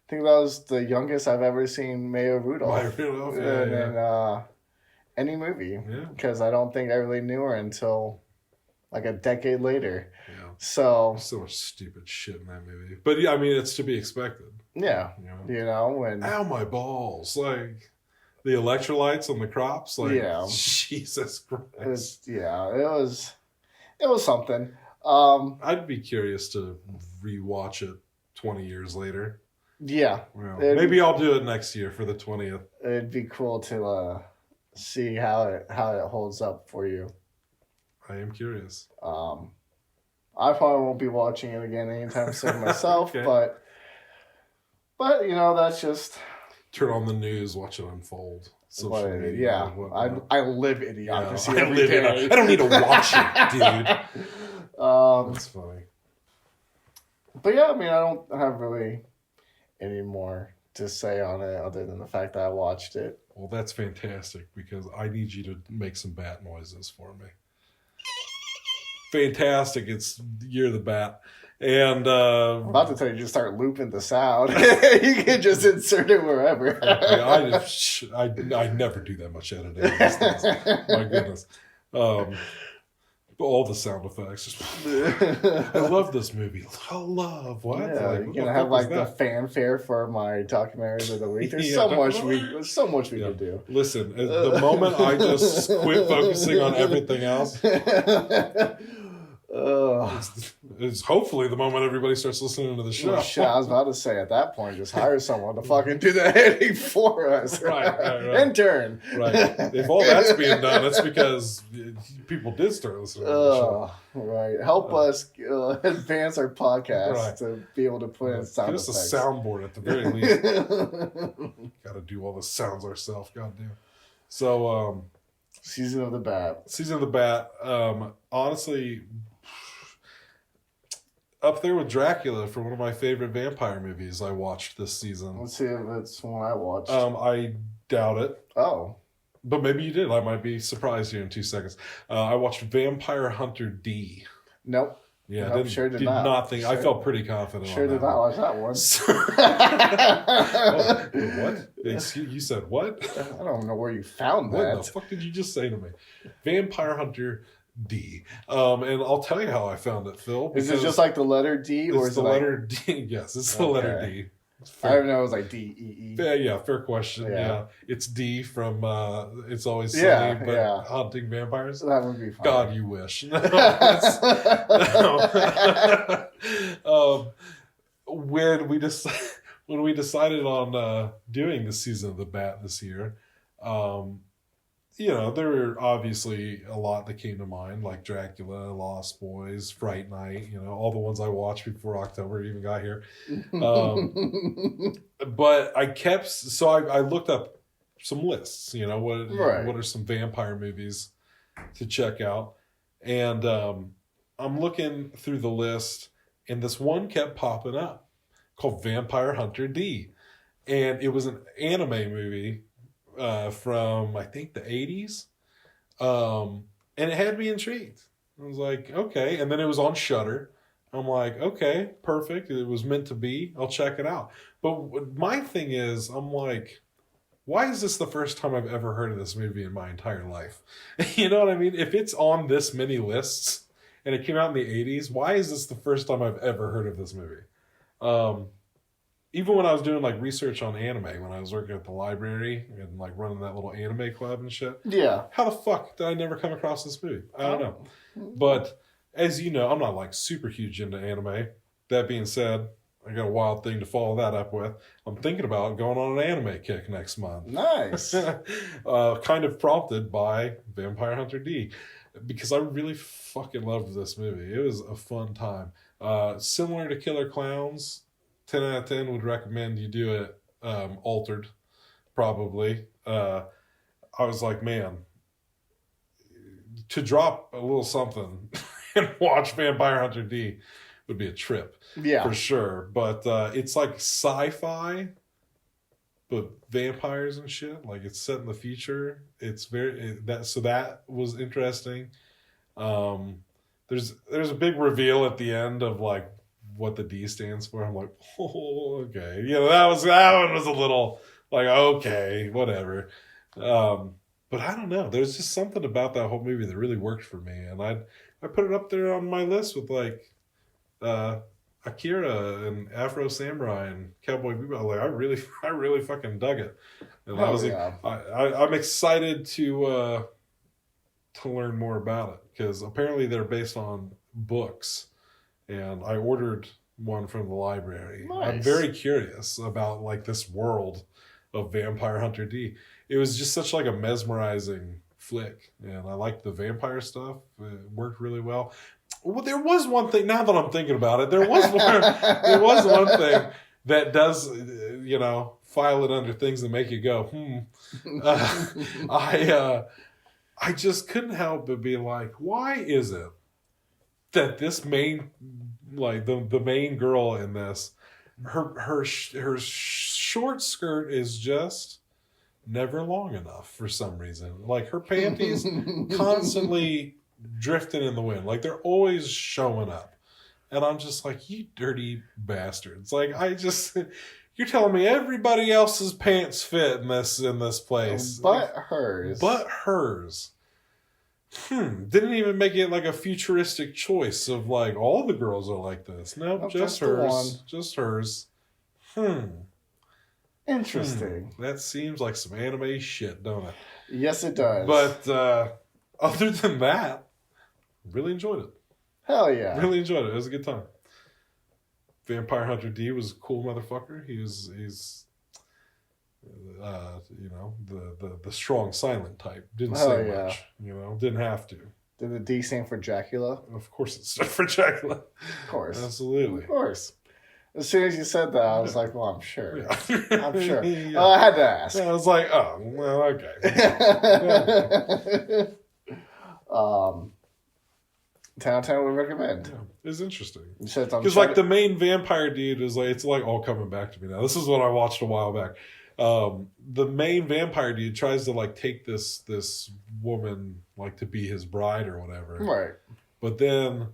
I think that was the youngest I've ever seen Maya Rudolph in any movie. Yeah. Because I don't think I really knew her until like a decade later. Yeah. So much stupid shit in that movie. But yeah, I mean, it's to be expected. Yeah. You know when... Ow, my balls. Like, the electrolytes on the crops. Like, Jesus Christ. It was something. I'd be curious to rewatch it 20 years later. Yeah. Well, maybe I'll do it next year for the 20th. It'd be cool to see how it holds up for you. I am curious. I probably won't be watching it again anytime soon myself, okay. but you know, that's just... Turn on the news, watch it unfold. Yeah. I live Idiocracy every day. I don't need to watch it, dude. That's funny. But yeah, I mean, I don't have really... any more to say on it other than the fact that I watched it. Well, that's fantastic because I need you to make some bat noises for me. Fantastic. You're the bat. And I'm about to tell you, just start looping the sound. You can just insert it wherever. I never do that much editing. My goodness. All the sound effects. I love this movie. I love what? Yeah, you're gonna have like the fanfare for my documentaries of the week. There's so much we could do. Listen, the moment I just quit focusing on everything else, it's hopefully the moment everybody starts listening to the show. I was about to say, at that point, just hire someone to fucking do the editing for us. Right. Intern. Right. If all that's being done, that's because people did start listening to the show. Right. Help us advance our podcast to be able to put in sound effects. Get us a soundboard at the very least. Got to do all the sounds ourselves. Goddamn. So, Season of the Bat. Honestly, up there with Dracula for one of my favorite vampire movies I watched this season. Let's see if it's one I watched. I doubt it. Oh. But maybe you did. I might be surprised here in 2 seconds. I watched Vampire Hunter D. Nope. Yeah, I'm sure did not think. Sure. I felt pretty confident. Sure on did that not watch that one. What? You said what? I don't know where you found that. What the fuck did you just say to me? Vampire Hunter D. And I'll tell you how I found it, Phil. Is it just like the letter D, or is the it letter D? Yes, it's the letter D. I didn't know it was like D-E-E. Yeah, fair question. Yeah. It's D from It's Always Sunny, hunting vampires. That would be fun. God, you wish. When we decided on doing the season of the Bat this year, there were obviously a lot that came to mind, like Dracula, Lost Boys, Fright Night, all the ones I watched before October even got here. But I looked up some lists, what are some vampire movies to check out. And I'm looking through the list, and this one kept popping up called Vampire Hunter D. And it was an anime movie from, I think, the 80s. And it had me intrigued. I was like, okay. And then it was on Shudder. I'm like, okay, perfect. It was meant to be. I'll check it out. But my thing is, I'm like, why is this the first time I've ever heard of this movie in my entire life? You know what I mean? If it's on this many lists and it came out in the 80s, why is this the first time I've ever heard of this movie? Even when I was doing like research on anime, when I was working at the library and like running that little anime club and shit. Yeah. How the fuck did I never come across this movie? I don't know. But as you know, I'm not like super huge into anime. That being said, I got a wild thing to follow that up with. I'm thinking about going on an anime kick next month. Nice. Kind of prompted by Vampire Hunter D. Because I really fucking loved this movie. It was a fun time. Similar to Killer Clowns, 10 out of 10 would recommend you do it altered, probably. I was like, man, to drop a little something and watch Vampire Hunter D would be a trip. Yeah. For sure. But it's like sci-fi, but vampires and shit. Like it's set in the future. It's that was interesting. There's a big reveal at the end of like what the D stands for. I'm like, oh, okay. That one was a little like, okay, whatever. But I don't know. There's just something about that whole movie that really worked for me. And I put it up there on my list with like Akira and Afro Samurai and Cowboy Bebop. Like I really fucking dug it. And I'm excited to learn more about it because apparently they're based on books. And I ordered one from the library. Nice. I'm very curious about like this world of Vampire Hunter D. It was just such like a mesmerizing flick, and I liked the vampire stuff. It worked really well. Well, there was one thing. Now that I'm thinking about it, there was one thing that does, file it under things that make you go, I just couldn't help but be like, why is it that this main, like the main girl in this, her short skirt is just never long enough for some reason. Like her panties constantly drifting in the wind. Like they're always showing up. And I'm just like, you dirty bastards. Like you're telling me everybody else's pants fit in this place. But hers. Didn't even make it like a futuristic choice of like all the girls are like this. Nope, just hers. Just hers. Interesting. That seems like some anime shit, don't it? Yes, it does. But other than that, really enjoyed it. Hell yeah. Really enjoyed it. It was a good time. Vampire Hunter D was a cool motherfucker. He's the strong silent type. Didn't say much. Didn't have to. Did the D stand for Dracula? Of course it stood for Dracula. Of course. Absolutely. Of course. As soon as you said that, I was like, well, I'm sure. Yeah. I'm sure. Yeah. I had to ask. Yeah, I was like, oh, well, okay. 10 out of 10 would recommend. Yeah, it's interesting. Because like the main vampire dude is like, it's like all coming back to me now. This is what I watched a while back. The main vampire dude tries to like take this woman like to be his bride or whatever. Right. But then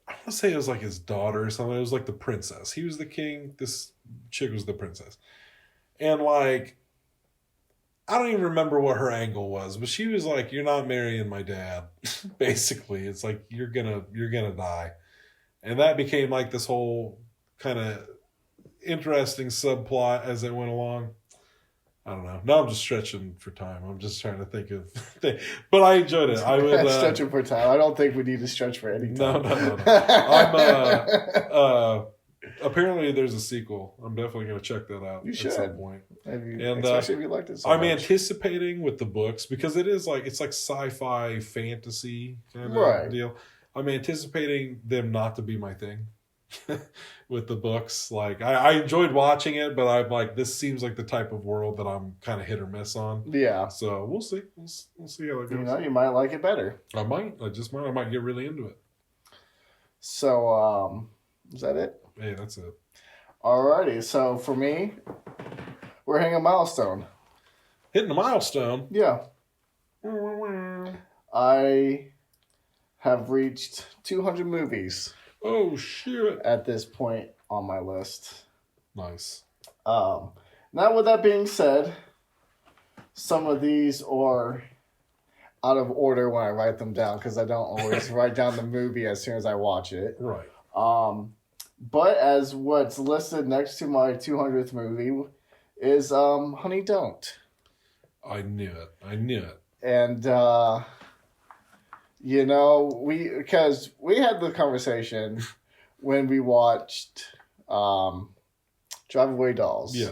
I want to say it was like his daughter or something. It was like the princess. He was the king. This chick was the princess. And like, I don't even remember what her angle was, but she was like, "You're not marrying my dad." Basically, it's like you're gonna die, and that became like this whole kind of interesting subplot as it went along. I don't know. Now I'm just stretching for time. I'm just trying to think of things. But I enjoyed it. I would stretching for time. I don't think we need to stretch for any time. No. I'm apparently there's a sequel. I'm definitely going to check that out at some point. Especially if you liked it so I'm much. anticipating with the books because it's like sci-fi fantasy kind of deal. I'm anticipating them not to be my thing. With the books, like I enjoyed watching it, but I'm like, this seems like the type of world that I'm kind of hit or miss on. Yeah. So we'll see. We'll see how it goes. You know, you might like it better. I might. I might get really into it. So, is that it? Hey, that's it. Alrighty. So for me, we're hitting a milestone. Hitting a milestone? Yeah. I have reached 200 movies. Oh, shit. At this point on my list. Nice. Now, with that being said, some of these are out of order when I write them down because I don't always write down the movie as soon as I watch it. Right. But as what's listed next to my 200th movie is Honey, Don't. I knew it. And, you know, because we had the conversation when we watched Drive Away Dolls. Yeah.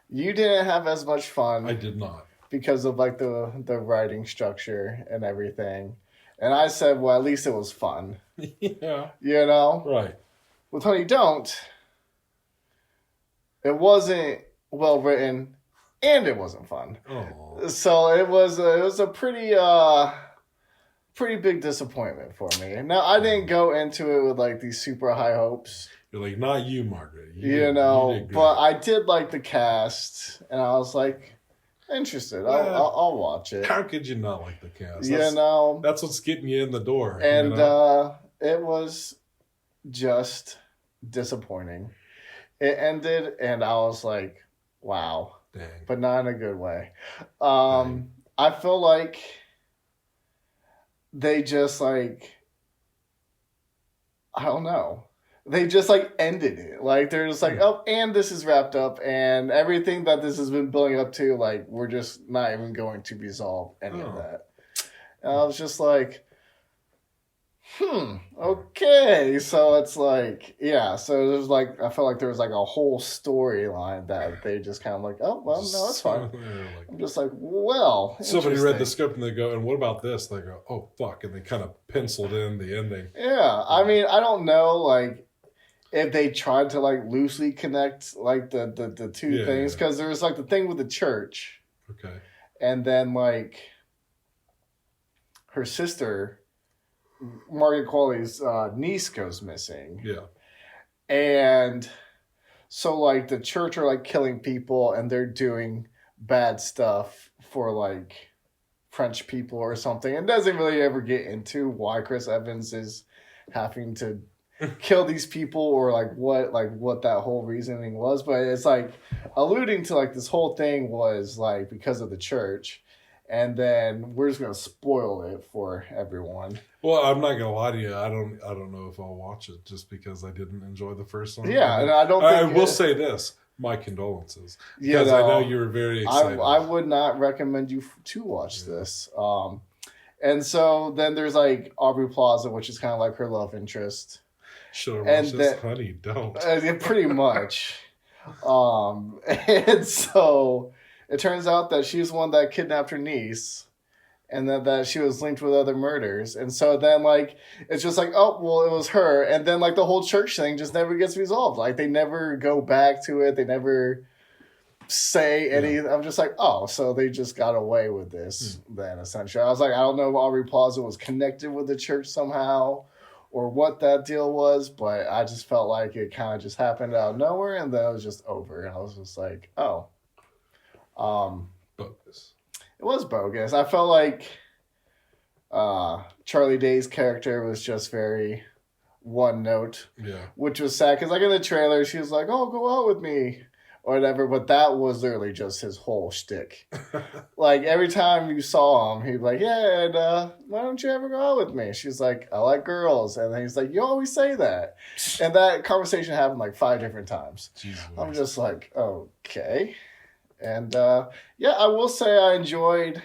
You didn't have as much fun. I did not. Because of like the writing structure and everything. And I said, well, at least it was fun. Yeah. You know? Right. With Honey, Don't, it wasn't well written and it wasn't fun. Oh. So it was a pretty big disappointment for me. Now, I didn't go into it with like these super high hopes. You're like, not you, Margaret. You know, but I did like the cast, and I was like, interested. I'll watch it. How could you not like the cast? That's what's getting you in the door. And it was just disappointing. It ended, and I was like, wow. Dang. But not in a good way. I feel like they just like, I don't know. They just like ended it. Like they're just like, oh, and this is wrapped up, and everything that this has been building up to, like we're just not even going to resolve any of that. And I was just like, okay. So it's like, yeah. So there's like, I felt like there was like a whole storyline that they just kind of like, oh, well, no, it's fine. I'm just like, well, somebody read the script and they go, and what about this? They go, oh, fuck. And they kind of penciled in the ending. Yeah. I mean, I don't know, like, if they tried to like loosely connect like the two things. Because there's like the thing with the church. Okay. And then like her sister, Margaret Qualley's niece goes missing. Yeah. And so like the church are like killing people and they're doing bad stuff for like French people or something. It doesn't really ever get into why Chris Evans is having to kill these people or like what that whole reasoning was. But it's like alluding to like this whole thing was like because of the church. And then we're just gonna spoil it for everyone. Well, I'm not gonna lie to you. I don't know if I'll watch it just because I didn't enjoy the first one. Yeah, and I don't. I will say this: my condolences, because I know you were very excited. I would not recommend you to watch this. And so then there's like Aubrey Plaza, which is kind of like her love interest. Should have watched this, honey. Don't. Pretty much. And so it turns out that she's the one that kidnapped her niece, and that she was linked with other murders. And so then, like, it's just like, oh, well, it was her. And then, like, the whole church thing just never gets resolved. Like, they never go back to it. They never say anything. I'm just like, oh, so they just got away with this then, essentially. I was like, I don't know if Aubrey Plaza was connected with the church somehow or what that deal was, but I just felt like it kind of just happened out of nowhere, and then it was just over. And I was just like, oh. Bogus. It was bogus. I felt like Charlie Day's character was just very one note. Yeah. Which was sad because like in the trailer, she was like, "Oh, go out with me," or whatever. But that was literally just his whole shtick. Like every time you saw him, he'd be like, "Yeah, and why don't you ever go out with me?" She's like, "I like girls," and then he's like, "You always say that." And that conversation happened like 5 different times. Jesus. I'm just like, okay. And yeah, I will say I enjoyed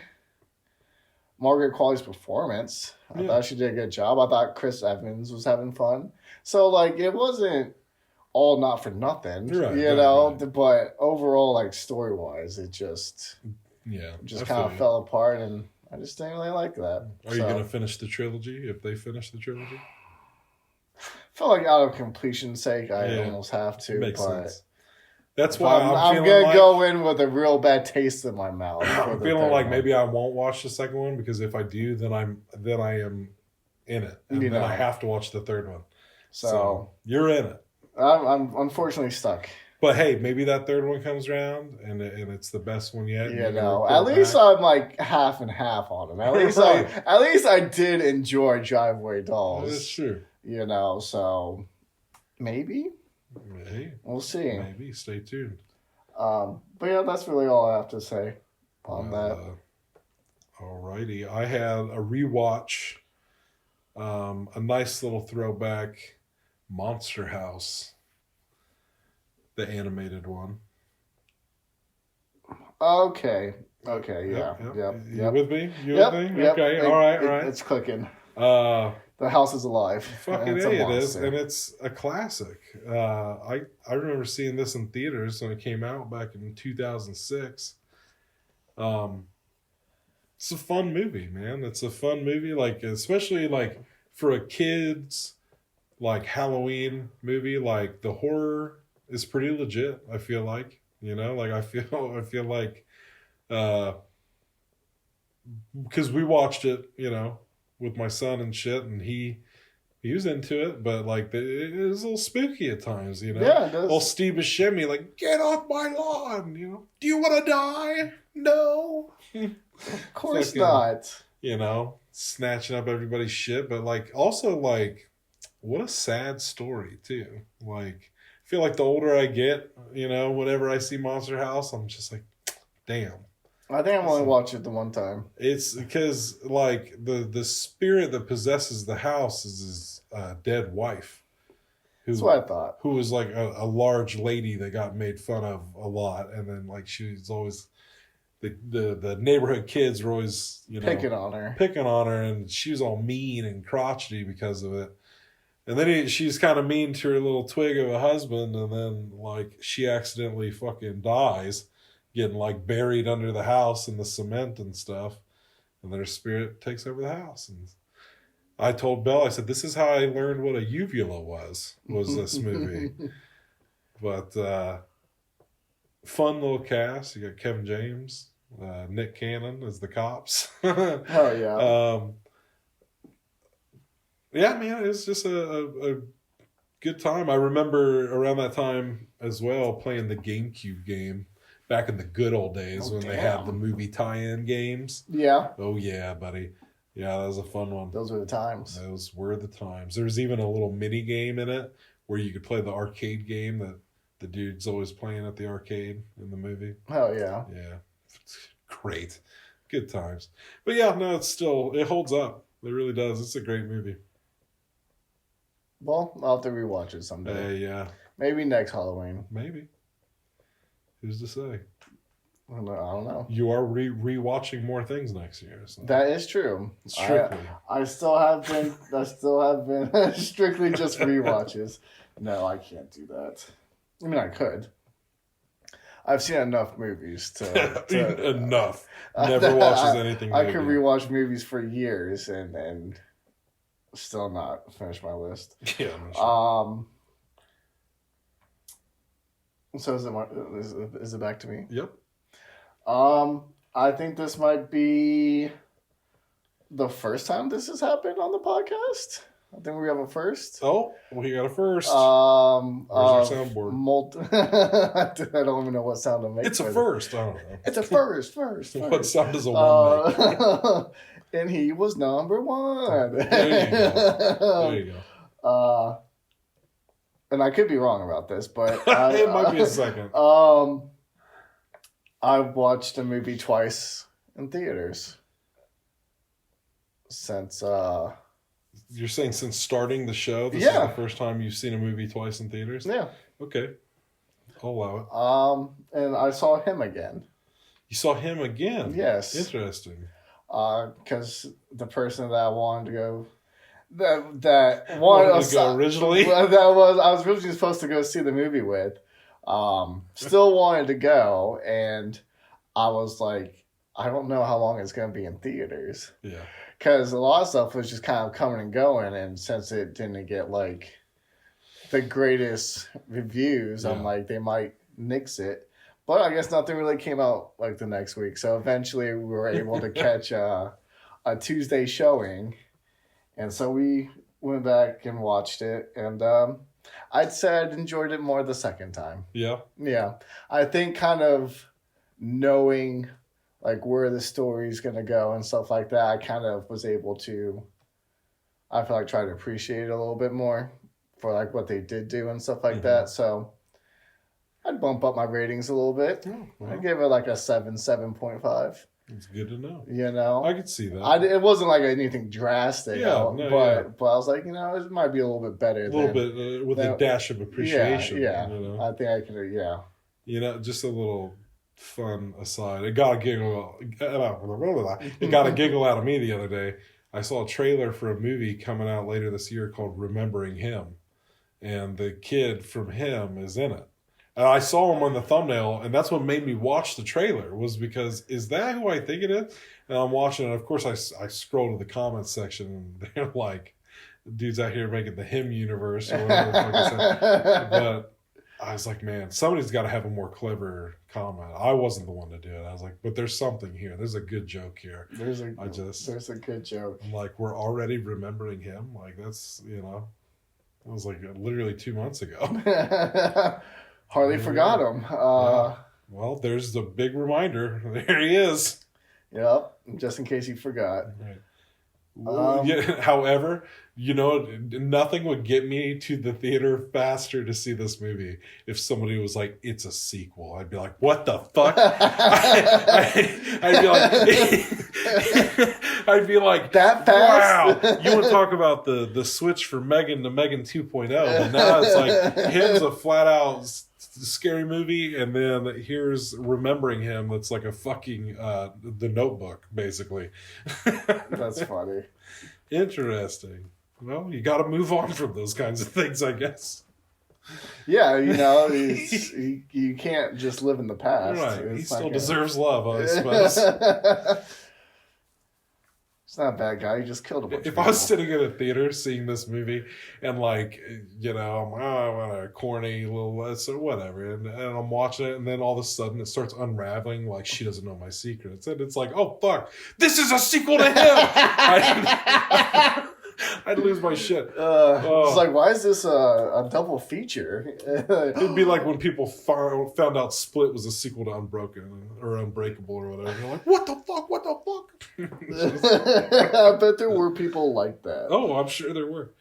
Margaret Qualley's performance. I thought she did a good job. I thought Chris Evans was having fun. So like it wasn't all not for nothing, right. But overall, like story wise, it just kind of fell apart, and I just didn't really like that. Are you gonna finish the trilogy if they finish the trilogy? I feel like out of completion's sake, I almost have to. Makes but sense. That's why I'm gonna go in with a real bad taste in my mouth. I'm feeling like maybe I won't watch the second one because if I do, then I am in it, and then I have to watch the third one. So you're in it. I'm unfortunately stuck. But hey, maybe that third one comes around and it's the best one yet. At least I'm like half and half on it. At least I did enjoy Driveway Dolls. That's true. So maybe. Hey, we'll see. Maybe. Stay tuned. But yeah, that's really all I have to say on that. Alrighty. I had a rewatch, a nice little throwback, Monster House, the animated one. Okay. Yeah. You with me? With me? Yep. Okay. All right. It's clicking. The house is alive. Fucking A, it is. And it's a classic. I remember seeing this in theaters when it came out back in 2006. It's a fun movie, man. It's a fun movie, like especially like for a kid's like Halloween movie. Like the horror is pretty legit. I feel like I feel like because we watched it, with my son and shit, and he was into it, but like it was a little spooky at times, Yeah, it does. Old Steve Buscemi, like, get off my lawn, Do you want to die? No. Of course not. Snatching up everybody's shit, but like also like what a sad story too. Like I feel like the older I get, whenever I see Monster House, I'm just like, damn. I think I've only watched it the one time. It's because like the spirit that possesses the house is his dead wife. That's what I thought. Who was like a large lady that got made fun of a lot, and then like she was always the neighborhood kids were always picking on her, and she was all mean and crotchety because of it. And then she's kind of mean to her little twig of a husband, and then like she accidentally fucking dies, getting like buried under the house in the cement and stuff, and then her spirit takes over the house. And I told Belle, I said, this is how I learned what a uvula was this movie. But fun little cast. You got Kevin James, Nick Cannon as the cops. Oh yeah. Yeah, man, it's just a good time. I remember around that time as well playing the GameCube game back in the good old days when they had the movie tie-in games. Yeah. Oh yeah, buddy. Yeah, that was a fun one. Those were the times. Those were the times. There was even a little mini game in it where you could play the arcade game that the dude's always playing at the arcade in the movie. Oh yeah. Yeah. It's great. Good times. But yeah, no, it holds up. It really does. It's a great movie. Well, I'll have to rewatch it someday. Yeah. Maybe next Halloween. Maybe. Who's to say? I don't know. You are rewatching more things next year. So. That is true. Strictly. I still have been strictly just rewatches. No, I can't do that. I mean, I could. I've seen enough movies to enough. Never watches anything. I could rewatch movies for years and still not finish my list. Yeah. I'm sure. So is it back to me? Yep. I think this might be the first time this has happened on the podcast. I think we have a first. Oh, we got a first. Where's our soundboard? I don't even know what sound to make. It's a first. I don't know. It's a first. What sound does a one make? And he was number one. There you go. and I could be wrong about this, but it might be a second. I've watched a movie twice in theaters since. You're saying since starting the show, this is the first time you've seen a movie twice in theaters? Yeah. Okay. I'll allow it. And I saw him again. You saw him again? Yes. Interesting. Because the person that I wanted to go, that wanted to go originally, I was originally supposed to go see the movie with, still wanted to go, and I was like, I don't know how long it's going to be in theaters. Yeah. Because a lot of stuff was just kind of coming and going, and since it didn't get like the greatest reviews, I'm like, they might nix it. But I guess nothing really came out like the next week. So eventually we were able to catch a Tuesday showing. And so we went back and watched it. And I'd say I'd enjoyed it more the second time. Yeah? Yeah. I think kind of knowing like where the story's going to go and stuff like that, I kind of was able to, I feel like, try to appreciate it a little bit more for like what they did do and stuff like that. So I'd bump up my ratings a little bit. Oh, well. I'd give it like a 7.5. It's good to know. You know? I could see that. It wasn't like anything drastic. But I was like, you know, it might be a little bit better. A little bit with a dash of appreciation. Yeah. You know? I think I can, You know, just a little fun aside. It got a giggle out of me the other day. I saw a trailer for a movie coming out later this year called Remembering Him. And the kid from Him is in it. And I saw him on the thumbnail, and that's what made me watch the trailer, was because, is that who I think it is? And I'm watching it, and of course I scroll to the comments section, and they're like, dude's out here making the Him universe, or whatever the fuck I said. But I was like, man, somebody's got to have a more clever comment. I wasn't the one to do it. I was like, but there's something here. There's a good joke here. There's a good joke. I'm like, we're already remembering him? Like, that's, you know, it was like literally 2 months ago. Hardly forgot him. Well, there's the big reminder. There he is. Yep, just in case you forgot. Right. However, you know, nothing would get me to the theater faster to see this movie if somebody was like, it's a sequel. I'd be like, what the fuck? I'd be like, that fast? Wow. You want to talk about the switch from Megan to Megan 2.0. And now it's like, Him's a flat out scary movie, and then here's Remembering Him that's like a fucking The Notebook, basically. That's funny. Interesting. Well, you got to move on from those kinds of things, I guess. Yeah, you know, you can't just live in the past. Right. He still deserves love, I suppose. He's not a bad guy. He just killed a bunch of people. If I was sitting in a theater seeing this movie and, like, you know, I'm a corny little or whatever, and I'm watching it, and then all of a sudden it starts unraveling, like, she doesn't know my secrets. And it's like, oh, fuck, this is a sequel to Him! I'd lose my shit. It's like, why is this a double feature? It'd be like when people found out Split was a sequel to Unbroken or Unbreakable or whatever. They're like, what the fuck? What the fuck? I bet there were people like that. Oh, I'm sure there were.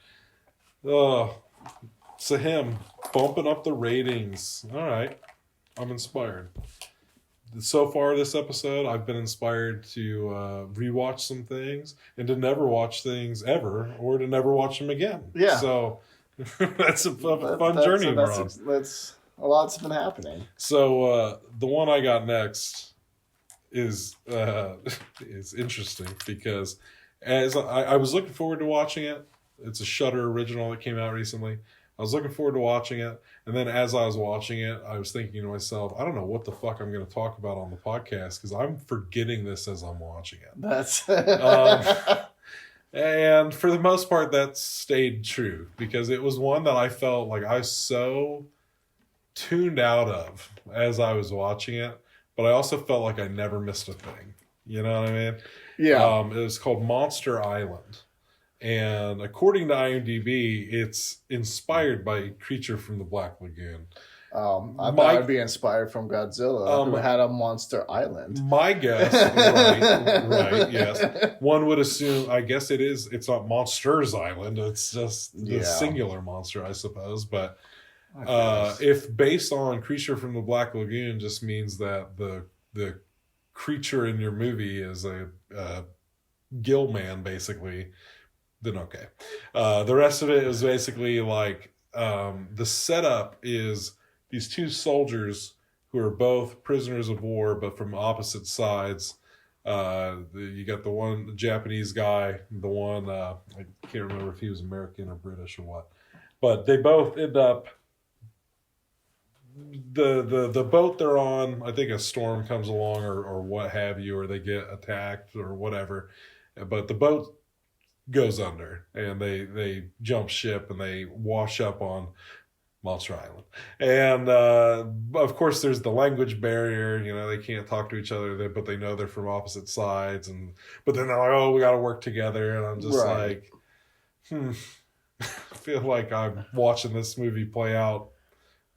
So Him bumping up the ratings. All right. I'm inspired. So far this episode, I've been inspired to rewatch some things and to never watch things ever, or to never watch them again. Yeah. So that's a fun journey we're on. That's a lot's been happening. So the one I got next is interesting because as I was looking forward to watching it. It's a Shudder original that came out recently. I was looking forward to watching it, and then as I was watching it, I was thinking to myself, I don't know what the fuck I'm going to talk about on the podcast because I'm forgetting this as I'm watching it. That's and for the most part, that stayed true because it was one that I felt like I was so tuned out of as I was watching it, but I also felt like I never missed a thing. You know what I mean? Yeah. It was called Monster Island. And according to IMDb, it's inspired by Creature from the Black Lagoon. I thought I'd be inspired from Godzilla, who had a monster island. My guess, right, yes. One would assume, I guess it's not Monsters Island, it's just the singular monster, I suppose. But if based on Creature from the Black Lagoon just means that the creature in your movie is a gill man, basically, then okay. The rest of it is basically like the setup is these two soldiers who are both prisoners of war, but from opposite sides. You got the Japanese guy, the one, I can't remember if he was American or British or what, but they both end up, the boat they're on, I think a storm comes along or what have you, or they get attacked or whatever, but the boat goes under and they jump ship and they wash up on Monster Island. And of course there's the language barrier, they can't talk to each other, but they know they're from opposite sides, but then they're like, oh, we got to work together. And I'm just like, I feel like I'm watching this movie play out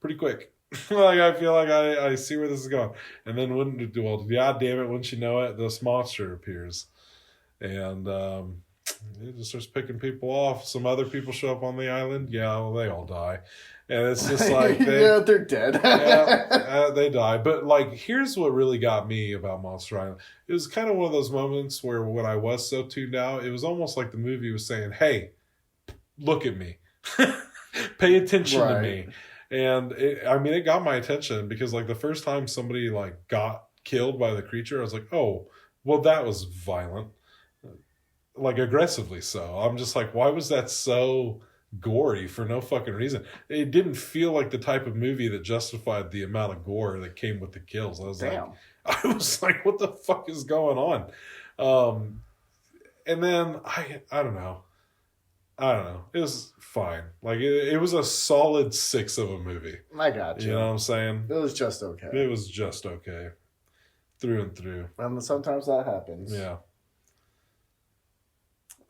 pretty quick. Like, I feel like I see where this is going. And then God damn it, wouldn't you know it, this monster appears. And it just starts picking people off. Some other people show up on the island. Yeah, well, they all die. And it's just like... they're dead. They die. But, like, here's what really got me about Monster Island. It was kind of one of those moments where when I was so tuned out, it was almost like the movie was saying, hey, look at me. Pay attention to me. And, it got my attention because, like, the first time somebody, like, got killed by the creature, I was like, oh, well, that was violent. Like, aggressively so. I'm just like, why was that so gory for no fucking reason? It didn't feel like the type of movie that justified the amount of gore that came with the kills. I was like, what the fuck is going on? And then I don't know. It was fine. Like, it was a solid 6 of a movie. I got you. You know what I'm saying? It was just okay. It was just okay. Through and through. And sometimes that happens. Yeah.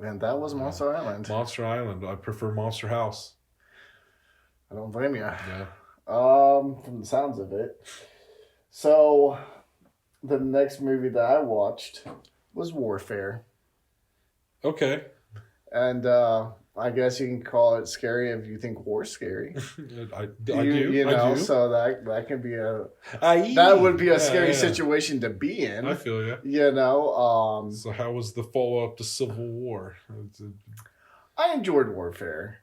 And that was Monster Island. Monster Island. I prefer Monster House. I don't blame you. Yeah. From the sounds of it. So, the next movie that I watched was Warfare. Okay. And I guess you can call it scary if you think war's scary. I do. So that can be that would be a scary situation to be in. I feel you. So how was the follow-up to Civil War? I enjoyed Warfare.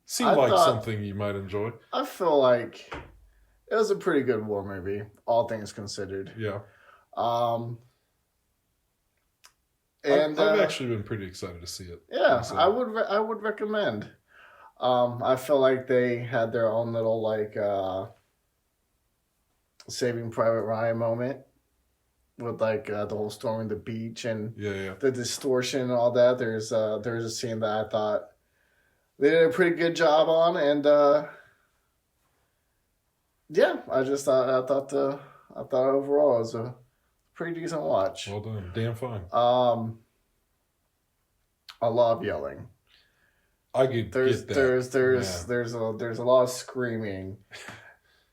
Seemed like something you might enjoy. I feel like it was a pretty good war movie, all things considered. Yeah. And I've actually been pretty excited to see it. Yeah, I would recommend. I feel like they had their own little Saving Private Ryan moment with the whole storming the beach and the distortion and all that. There's a scene that I thought they did a pretty good job on, and I thought overall it was a pretty decent watch. Well done. Damn fine. I love yelling. I get that. There's a lot of screaming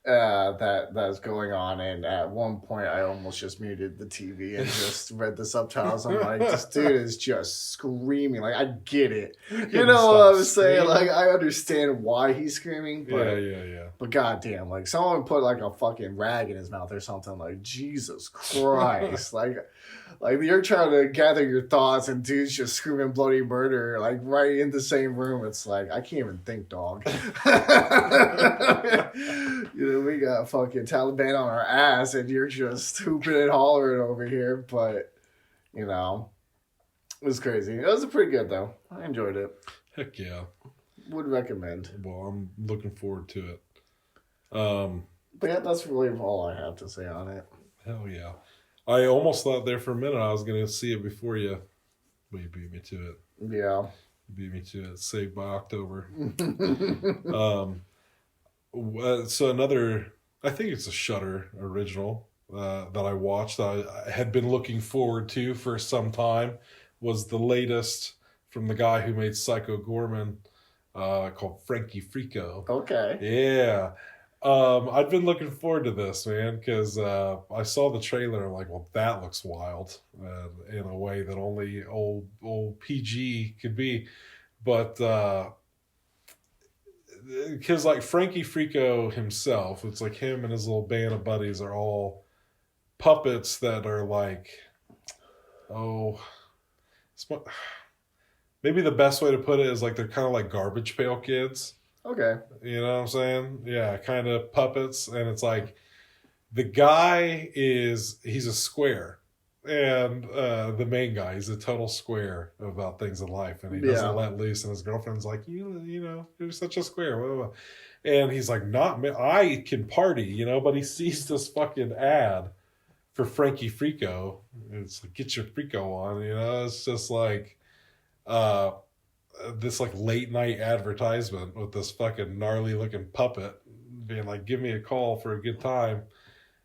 that's going on, and at one point I almost just muted the TV and just read the subtitles. I'm like, this dude is just screaming. Like, I get it. You know what I'm saying? Like, I understand why he's screaming. But, yeah. But goddamn, like, someone put like a fucking rag in his mouth or something. Like, Jesus Christ. like you're trying to gather your thoughts and dude's just screaming bloody murder, like right in the same room. It's like, I can't even think, dog. We got fucking Taliban on our ass and you're just hooping and hollering over here. But, it was crazy. It was pretty good, though. I enjoyed it. Heck yeah. Would recommend. Well, I'm looking forward to it. But yeah, that's really all I have to say on it. Hell yeah. I almost thought there for a minute I was going to see it before you. But you beat me to it. Yeah. You beat me to it. Saved by October. So another, I think it's a Shudder original that I watched that I had been looking forward to for some time, was the latest from the guy who made Psycho Gorman, called Frankie Freako. Okay. Yeah. I'd been looking forward to this, man, because I saw the trailer. I'm like, well, that looks wild in a way that only old PG could be. But because like Frankie Freako himself, it's like him and his little band of buddies are all puppets that are like, maybe the best way to put it is like they're kind of like Garbage Pail Kids. Okay. You know what I'm saying? Yeah, kind of puppets. And it's like the guy he's a square. And the main guy, he's a total square about things in life. And he doesn't let loose. And his girlfriend's like, you know, you're such a square. Blah, blah, blah. And he's like, not me. I can party, you know, but he sees this fucking ad for Frankie Freako. It's like, get your Freako on, you know? It's just like this like late night advertisement with this fucking gnarly looking puppet being like, give me a call for a good time.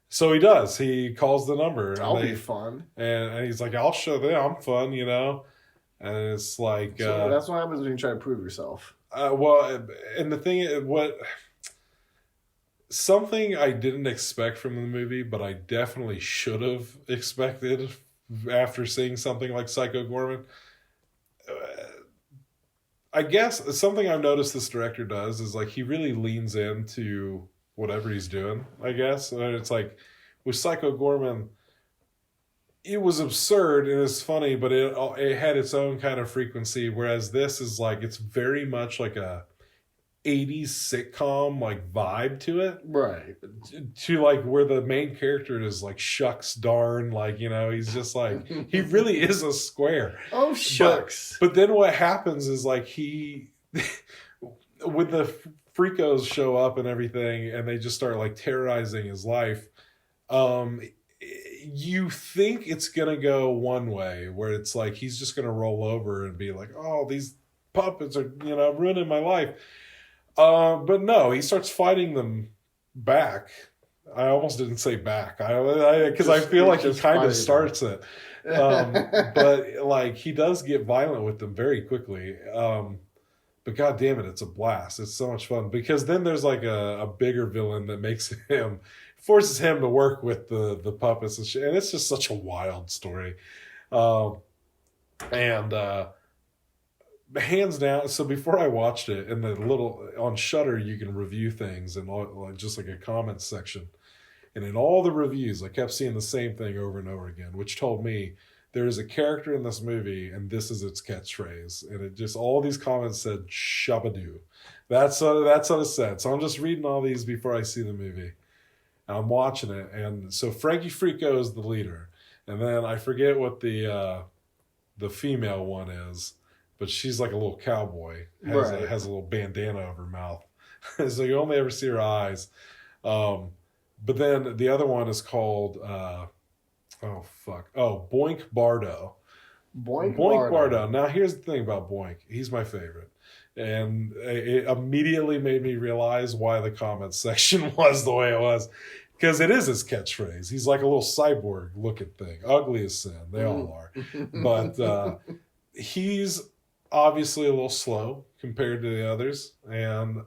So he does. He calls the number. That'll be fun. And he's like, I'll show them I'm fun, you know? And it's like... So that's what happens when you try to prove yourself. Well, and the thing is, something I didn't expect from the movie, but I definitely should have expected after seeing something like Psycho Gorman. I guess something I've noticed this director does is like he really leans into whatever he's doing, I guess. And it's like with Psycho Gorman, it was absurd and it's funny, but it had its own kind of frequency. Whereas this is like, it's very much like a 80s sitcom like vibe to it. Right. To like where the main character is like shucks darn, like, you know, he's just like, he really is a square. Oh, shucks. But then what happens is like when the Freakos show up and everything and they just start like terrorizing his life, you think it's gonna go one way where it's like he's just gonna roll over and be like, oh, these puppets are, you know, ruining my life. But no, he starts fighting them back. I almost didn't say back, because I feel like he kind of starts it. But like he does get violent with them very quickly. But god damn it, it's a blast. It's so much fun because then there's like a bigger villain that forces him to work with the puppets and shit. And it's just such a wild story. Hands down. So before I watched it, in the little on Shudder, you can review things and just like a comments section. And in all the reviews, I kept seeing the same thing over and over again, which told me there is a character in this movie and this is its catchphrase. And it just, all these comments said Shabadoos. That's what it said. So I'm just reading all these before I see the movie. And I'm watching it. And so Frankie Freako is the leader. And then I forget what the female one is. But she's like a little cowboy. Has a little bandana over her mouth. So you only ever see her eyes. But then the other one is called... Boink Bardo. Boink Bardo. Now here's the thing about Boink. He's my favorite. And it immediately made me realize why the comments section was the way it was. Because it is his catchphrase. He's like a little cyborg looking thing. Ugly as sin. They all are. But he's obviously a little slow compared to the others. And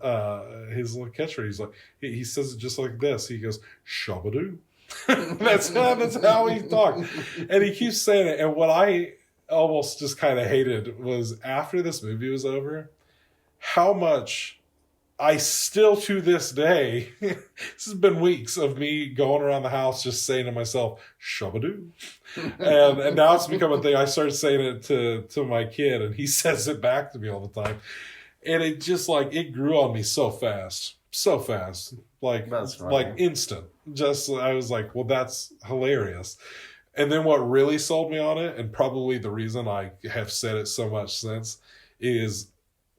his little catchphrase, like he says it just like this. He goes, Shabadoos. that's how he talked. And he keeps saying it. And what I almost just kind of hated was after this movie was over, how much I still to this day, this has been weeks of me going around the house just saying to myself, Shabadoos. And now it's become a thing. I started saying it to my kid and he says it back to me all the time. And it just like, it grew on me so fast. Like instant. Just, I was like, well, that's hilarious. And then what really sold me on it, and probably the reason I have said it so much since, is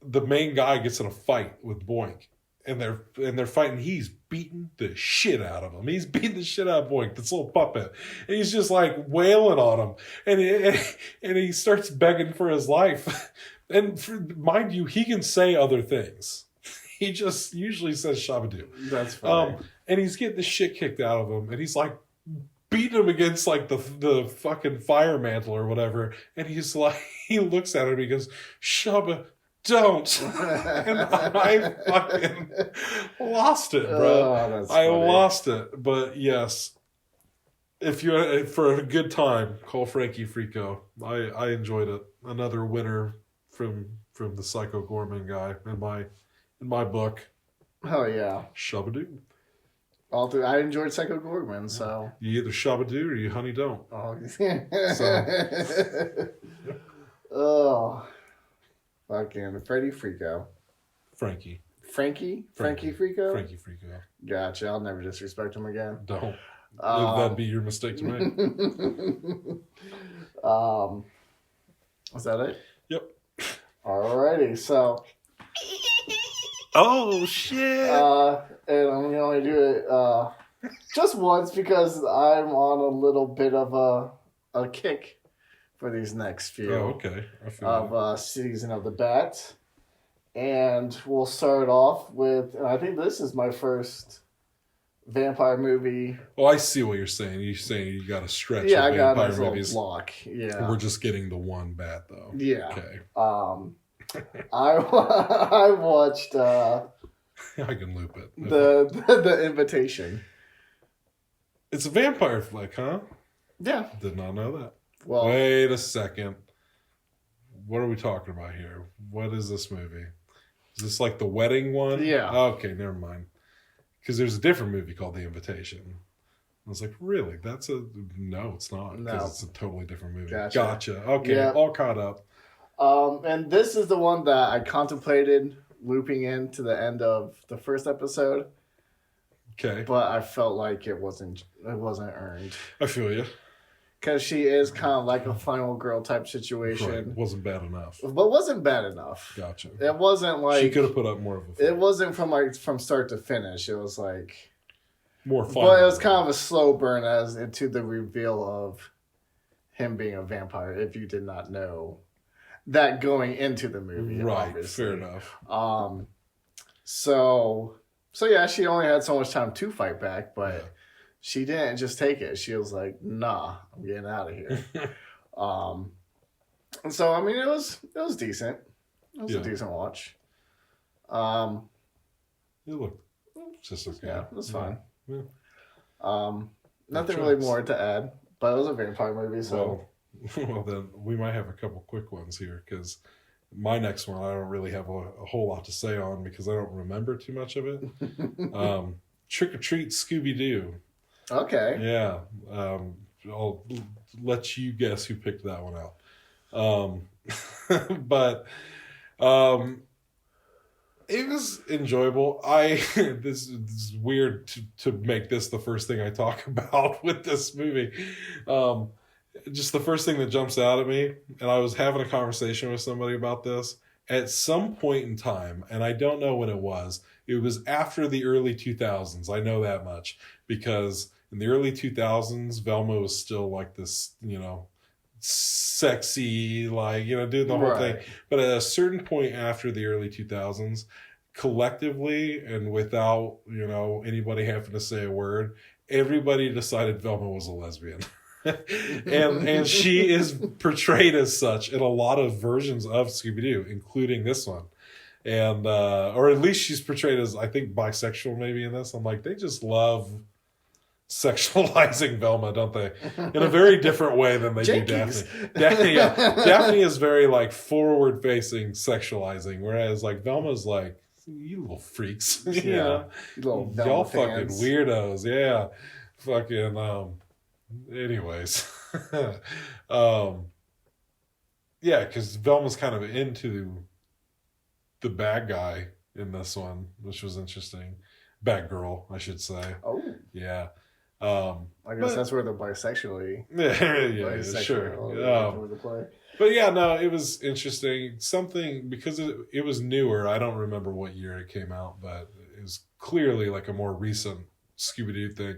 the main guy gets in a fight with Boink. And they're fighting. He's beating the shit out of him. He's beating the shit out of Boink, this little puppet. And he's just like wailing on him. And he starts begging for his life. And mind you, he can say other things. He just usually says Shabadoos. That's funny. And he's getting the shit kicked out of him. And he's like beating him against like the fucking fire mantle or whatever. And he's like, he looks at him and he goes, Shabadoos. don't. And I fucking lost it, bro. I lost it. But yes, if you're for a good time, call Frankie Freako. I enjoyed it. Another winner from the Psycho Gorman guy in my book. Oh yeah, Shabadoos. I enjoyed Psycho Gorman, so you either Shabadoos or you honey don't. Oh, so. Oh, fucking Freddie Freako. Frankie Freako. Frankie Freako. Gotcha. I'll never disrespect him again. Don't. That'd be your mistake to make. Was that it? Yep. Alrighty, so. Oh shit! And I'm gonna only do it just once because I'm on a little bit of a kick for these next few. Oh, okay. I feel of Season of the Bat, and we'll start off with. And I think this is my first vampire movie. Oh, I see what you're saying. You're saying you got to stretch. Yeah, I got a vampire nice little movies. block. Yeah, We're just getting the one bat though. Yeah. Okay. I watched. I can loop it. The Invitation. It's a vampire flick, huh? Yeah. Did not know that. Well, wait a second. What are we talking about here? What is this movie? Is this like the wedding one? Yeah. Okay, never mind. Because there's a different movie called The Invitation. I was like, really? No, it's not. Because it's a totally different movie. Gotcha. Okay, yep. All caught up. And this is the one that I contemplated looping into the end of the first episode. Okay. But I felt like it wasn't earned. I feel you. Because she is kind of like a final girl type situation. Right. Wasn't bad enough. But wasn't bad enough. Gotcha. It wasn't like... She could have put up more of a fight. It wasn't from start to finish. It was like... More fun. But it was kind of a slow burn as into the reveal of him being a vampire, if you did not know that going into the movie. Right, obviously. fair enough. So yeah, she only had so much time to fight back, but she didn't just take it. She was like, nah, I'm getting out of here. And so, I mean, it was decent. It was a decent watch. It looked just okay. Yeah, it was fine. Yeah. Nothing really more to add, but it was a vampire movie, so... Well, then we might have a couple quick ones here, because my next one I don't really have a whole lot to say on because I don't remember too much of it. Trick or Treat Scooby-Doo. Okay. Yeah. I'll let you guess who picked that one out. But it was enjoyable. This is weird to make this the first thing I talk about with this movie. Just the first thing that jumps out at me, and I was having a conversation with somebody about this, at some point in time, and I don't know when it was after the early 2000s. I know that much, because in the early 2000s, Velma was still like this, sexy, doing the whole thing. But at a certain point after the early 2000s, collectively and without, anybody having to say a word, everybody decided Velma was a lesbian. and she is portrayed as such in a lot of versions of Scooby-Doo, including this one. And or at least she's portrayed as, I think, bisexual maybe in this. I'm like, they just love sexualizing Velma, don't they? In a very different way than they do Daphne. Daphne is very like forward-facing sexualizing, whereas like Velma's like, you little freaks. Y'all fucking weirdos. Yeah. Fucking anyways. Yeah, because Velma's kind of into the bad guy in this one, which was interesting. Bad girl, I should say. Oh. Yeah. I guess that's where the bisexuality. Yeah, sure. But yeah, no, it was interesting. Something, because it was newer. I don't remember what year it came out, but it was clearly like a more recent Scooby-Doo thing.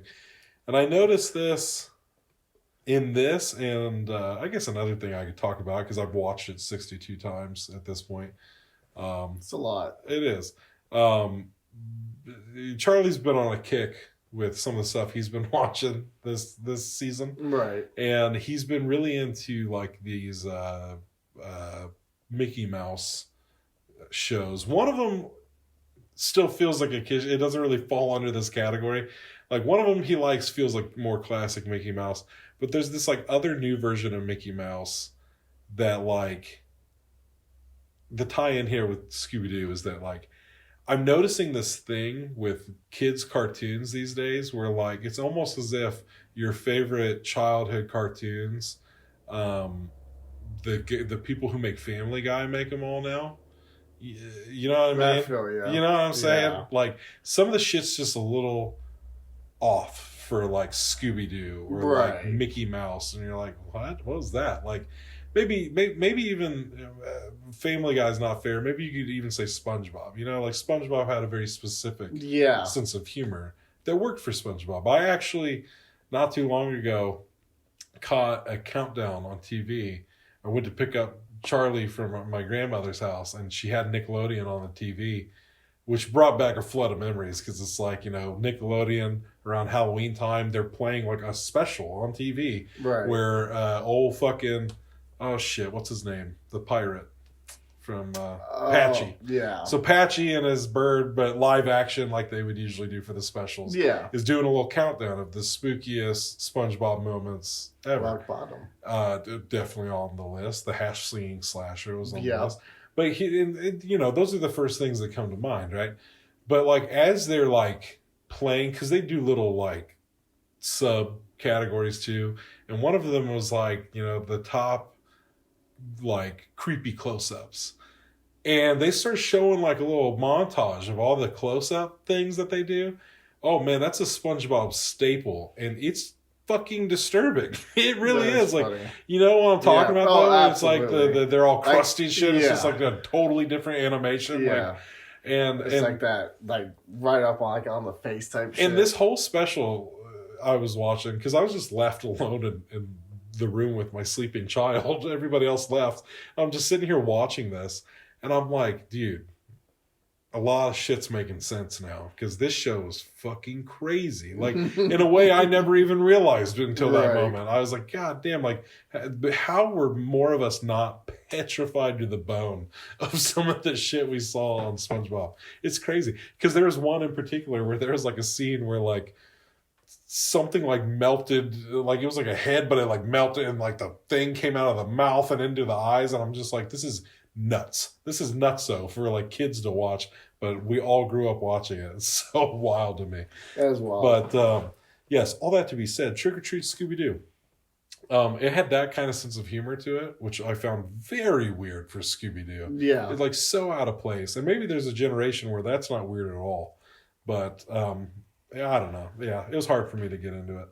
And I noticed this in this, and I guess another thing I could talk about, because I've watched it 62 times at this point. It's a lot. It is. Charlie's been on a kick with some of the stuff he's been watching this season. Right. And he's been really into like these Mickey Mouse shows. One of them still feels like a kid. It doesn't really fall under this category. Like one of them he likes feels like more classic Mickey Mouse. But there's this like other new version of Mickey Mouse that like the tie-in here with Scooby-Doo is that like I'm noticing this thing with kids' cartoons these days where like it's almost as if your favorite childhood cartoons, the people who make Family Guy make them all now. You know what I mean? You know what I'm saying? Yeah. Like some of the shit's just a little off for like Scooby-Doo or like Mickey Mouse, and you're like, what was that? Like maybe even Family Guy's not fair. Maybe you could even say SpongeBob. You know, like SpongeBob had a very specific sense of humor that worked for SpongeBob. I actually not too long ago caught a countdown on TV. I went to pick up Charlie from my grandmother's house, and she had Nickelodeon on the TV, which brought back a flood of memories because it's like, you know, Nickelodeon around Halloween time, they're playing like a special on TV where old fucking, oh shit, what's his name? The pirate from Patchy. Yeah. So Patchy and his bird, but live action like they would usually do for the specials. Yeah. Is doing a little countdown of the spookiest SpongeBob moments ever. Rock bottom. Definitely on the list. The hash slinging slasher was on the list. But you know, those are the first things that come to mind, right? But like as they're like playing, because they do little like sub categories too, and one of them was like, you know, the top like creepy close-ups, and they start showing like a little montage of all the close-up things that they do. Oh man, that's a SpongeBob staple, and it's fucking disturbing. It really is. Like, funny. You know what I'm talking about though? It's like they're all crusty and shit. It's just like a totally different animation. Yeah. Like, and it's like that, like right up on, like on the face type shit. And this whole special I was watching, because I was just left alone in the room with my sleeping child. Everybody else left. I'm just sitting here watching this, and I'm like, dude, a lot of shit's making sense now, because this show is fucking crazy. Like, in a way I never even realized until that moment. I was like, God damn, like, how were more of us not petrified to the bone of some of the shit we saw on SpongeBob? It's crazy. Because there was one in particular where there was like a scene where like something like melted, like it was like a head, but it like melted and like the thing came out of the mouth and into the eyes, and I'm just like, this is nuts. This is nutso for like kids to watch, but we all grew up watching it. It's so wild to me. That is wild. But yes, all that to be said, Trick or Treat Scooby-Doo. It had that kind of sense of humor to it, which I found very weird for Scooby-Doo. Yeah. It's like so out of place. And maybe there's a generation where that's not weird at all. But yeah, I don't know. Yeah, it was hard for me to get into it.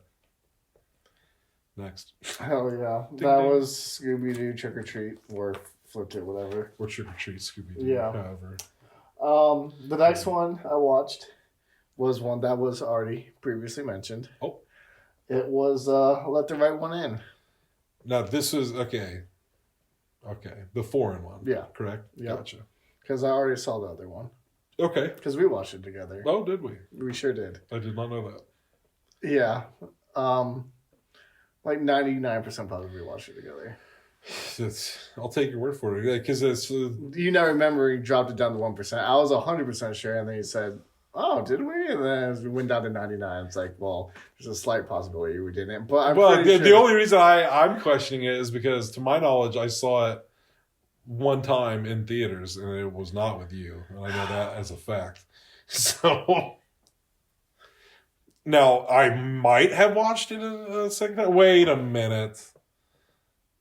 Next. Hell yeah. That was Scooby-Doo Trick or Treat, or flipped it, whatever. Or Trick or Treat Scooby-Doo, however. The next one I watched was one that was already previously mentioned. Oh. It was Let the Right One In. Now, this was, okay, the foreign one. Yeah. Correct? Yeah. Gotcha. Because I already saw the other one. Okay. Because we watched it together. Oh, did we? We sure did. I did not know that. Yeah. Like 99% positive we watched it together. I'll take your word for it. Because it's... you now remember you dropped it down to 1%. I was 100% sure, and then you said, oh, did we? And then as we went down to 99, it's like, well, there's a slight possibility we didn't. But I'm pretty sure. The only reason I'm questioning it is because, to my knowledge, I saw it one time in theaters, and it was not with you. And I know that as a fact. So... now, I might have watched it a second time. Wait a minute.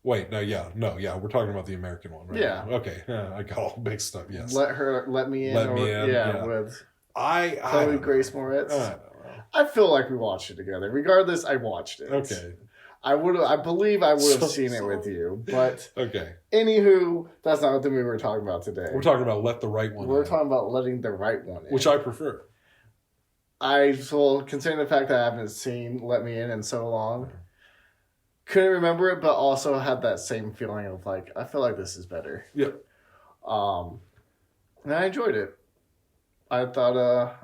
Wait, no, we're talking about the American one, right? Yeah. Okay, I got all mixed up, yes. Let Me In. Yeah, with Chloe Grace Moretz. I feel like we watched it together. Regardless, I watched it. Okay. I believe I would have seen it with you, but okay. Anywho, that's not what the movie we're talking about today. We're talking about Let the Right One In. We're talking about Letting the Right One In. Which I prefer. Considering the fact that I haven't seen Let Me In so long, couldn't remember it, but also had that same feeling of like, I feel like this is better. Yep. And I enjoyed it. I thought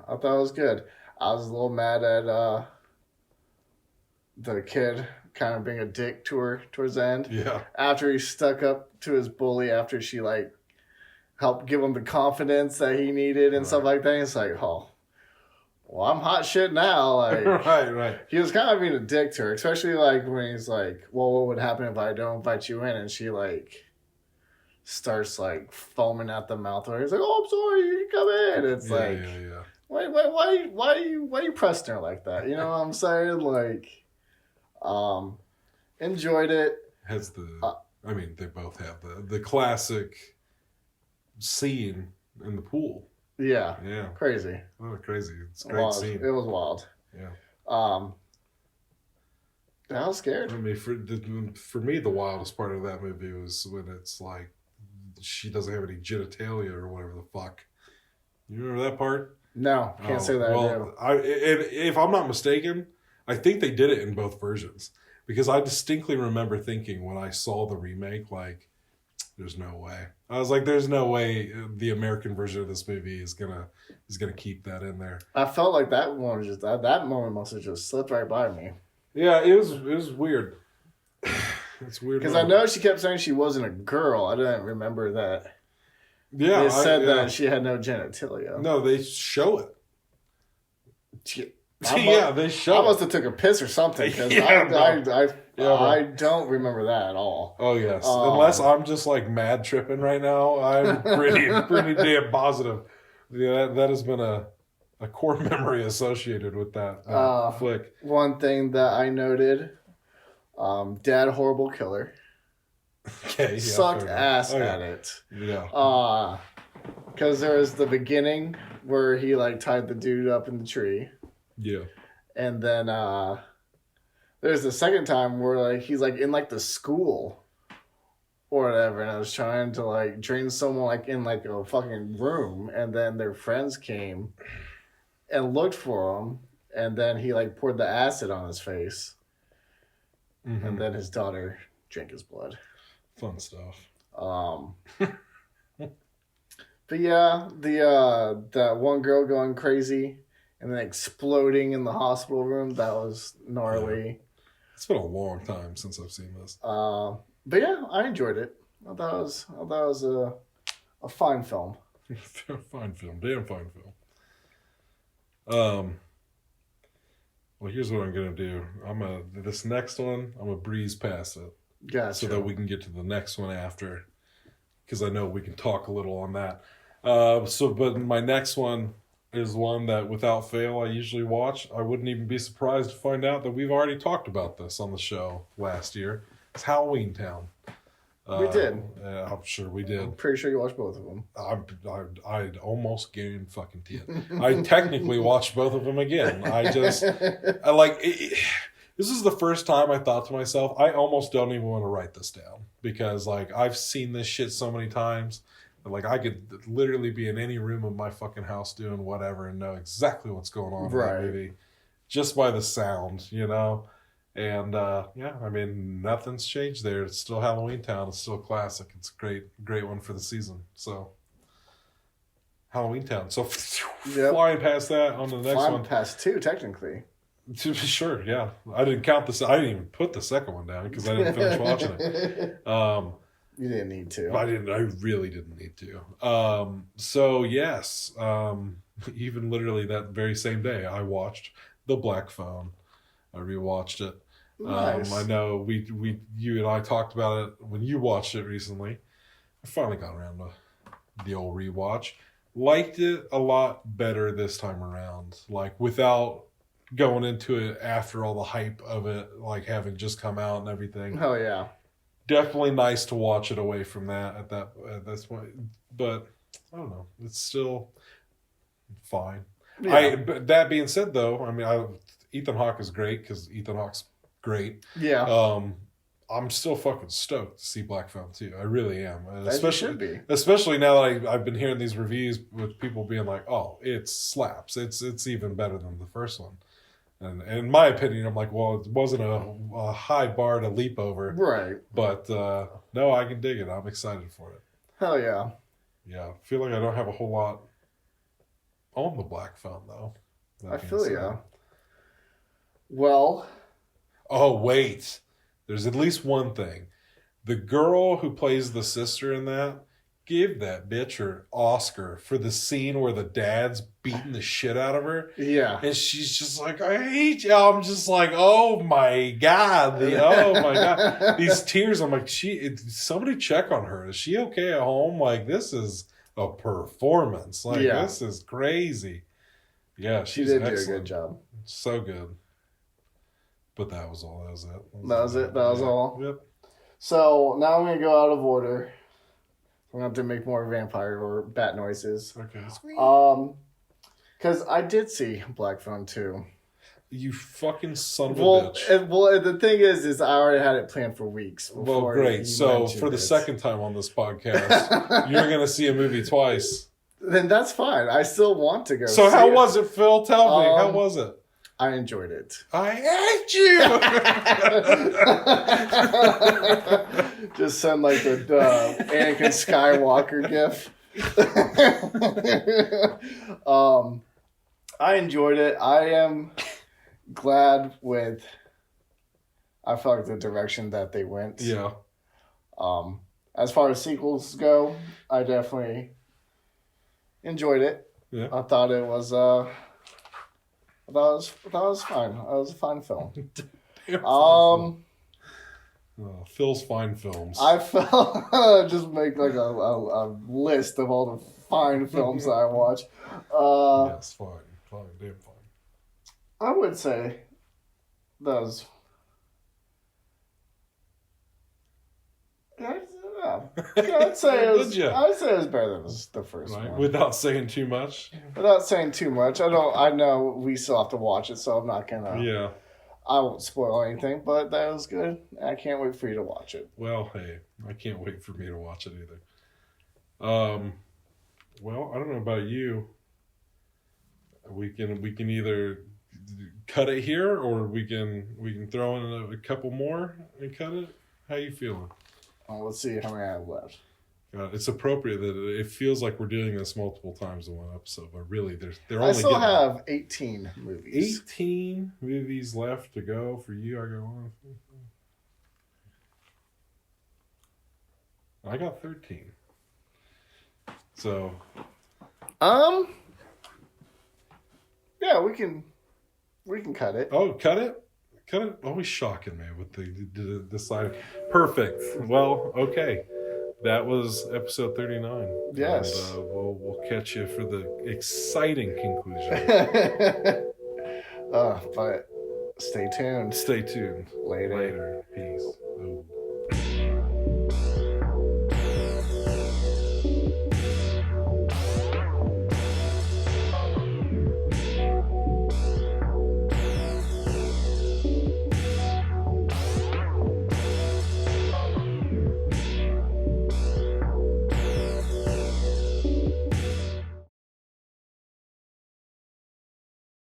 it was good. I was a little mad at the kid kind of being a dick to her towards the end. Yeah. After he stuck up to his bully, after she like help give him the confidence that he needed and stuff like that. And it's like, oh, well, I'm hot shit now. Like, right. He was kind of being a dick to her, especially like when he's like, well, what would happen if I don't invite you in? And she like starts like foaming at the mouth where he's like, oh, I'm sorry, you can come in. It's why you pressing her like that? You know what I'm saying? Like, enjoyed it. Has I mean, they both have the classic scene in the pool. Yeah. Crazy. Oh, crazy! It's a great scene. It was wild. Yeah. I was scared. I mean, for me, the wildest part of that movie was when it's like she doesn't have any genitalia or whatever the fuck. You remember that part? No, can't say that. Well, if I'm not mistaken, I think they did it in both versions because I distinctly remember thinking when I saw the remake, like, there's no way. I was like, there's no way the American version of this movie is gonna keep that in there. I felt like that one just that moment must have just slipped right by me. Yeah, it was weird. It's weird because I know she kept saying she wasn't a girl. I didn't remember that. Yeah, they said that she had no genitalia. No, they show it. They show. I must have took a piss or something because I don't remember that at all. Oh yes, unless I'm just like mad tripping right now, I'm pretty damn positive. Yeah, that has been a core memory associated with that flick. One thing that I noted, Dad Horrible Killer. Okay, sucked ass at it. Yeah. Because there was the beginning where he like tied the dude up in the tree. Yeah. And then there's the second time where like he's like in like the school or whatever, and I was trying to like drain someone like in like a fucking room, and then their friends came and looked for him, and then he like poured the acid on his face, and then his daughter drank his blood. Fun stuff. But yeah, that one girl going crazy and then exploding in the hospital room, that was gnarly. Yeah. It's been a long time since I've seen this. But yeah, I enjoyed it. I thought it was a fine film. Fine film. Damn fine film. Well, here's what I'm going to do. This next one, I'm going to breeze past it. Gotcha. So that we can get to the next one after. Because I know we can talk a little on that. But my next one is one that, without fail, I usually watch. I wouldn't even be surprised to find out that we've already talked about this on the show last year. It's Halloweentown. We did. I'm sure we did. I'm pretty sure you watched both of them. I almost guarantee it. I technically watched both of them again. This is the first time I thought to myself, I almost don't even want to write this down because like I've seen this shit so many times. Like I could literally be in any room of my fucking house doing whatever and know exactly what's going on in that movie just by the sound, you know? And I mean, nothing's changed there. It's still Halloweentown. It's still a classic. It's a great one for the season. So Halloweentown. So flying past that on the next one. Flying past two, technically. Sure, yeah. I didn't count this. I didn't even put the second one down because I didn't finish watching it. You didn't need to. I really didn't need to. So yes, even literally that very same day, I watched The Black Phone. I rewatched it. Nice. I know you and I talked about it when you watched it recently. I finally got around to the old rewatch. Liked it a lot better this time around. Like without going into it after all the hype of it, like having just come out and everything. Oh yeah. Definitely nice to watch it away from that at this point. But I don't know. It's still fine. Yeah. But that being said, though, I mean, Ethan Hawke is great because Ethan Hawke's great. Yeah. I'm still fucking stoked to see Black Phone too. I really am. Especially now that I've been hearing these reviews with people being like, "Oh, it slaps. It's even better than the first one." And in my opinion, I'm like, well, it wasn't a high bar to leap over. Right. But, no, I can dig it. I'm excited for it. Hell yeah. Yeah. I feel like I don't have a whole lot on the Black Phone, though. I feel ya. Well. Oh, wait. There's at least one thing. The girl who plays the sister in that give that bitch her Oscar for the scene where the dad's beating the shit out of her. Yeah. And she's just like, I hate you. I'm just like, oh my God. Oh my God. These tears. I'm like, somebody check on her. Is she okay at home? Like, this is a performance. Like, this is crazy. Yeah, she did excellent. Do a good job. So good. But that was all. That was it. That was all? Yep. So now I'm going to go out of order. I'm going to have to make more vampire or bat noises. Okay. Because I did see Black Phone 2. You fucking son of a bitch. And the thing is I already had it planned for weeks. Well, great. So for the second time on this podcast, you're going to see a movie twice. Then that's fine. I still want to go. So how was it, Phil? Tell me. How was it? I enjoyed it. I hate you. Just send like the Anakin Skywalker gif. I enjoyed it. I am glad with. I felt like the direction that they went. Yeah. As far as sequels go, I definitely enjoyed it. Yeah. I thought it was. That was fine. It was a fine film. Phil's fine films. I felt just make like a list of all the fine films that I watch. Yes, fine, damn fine. I would say those. I'd say it was better than the first one. Without saying too much. Without saying too much. I know we still have to watch it, so I'm not gonna. Yeah. I won't spoil anything, but that was good. I can't wait for you to watch it. Well, hey, I can't wait for me to watch it either. Well, I don't know about you. We can either cut it here, or we can throw in a couple more and cut it. How you feeling? Let's see how many I have left. It's appropriate that it feels like we're doing this multiple times in one episode, but really, they're only. I still have 18 movies. 18 movies left to go for you. I got one. I got 13. So. Yeah, we can cut it. Oh, cut it. Always shocking, man, with the deciding. Perfect. Well, okay. That was episode 39. Yes. And, we'll catch you for the exciting conclusion. But stay tuned. Stay tuned. Later. Peace. Oh.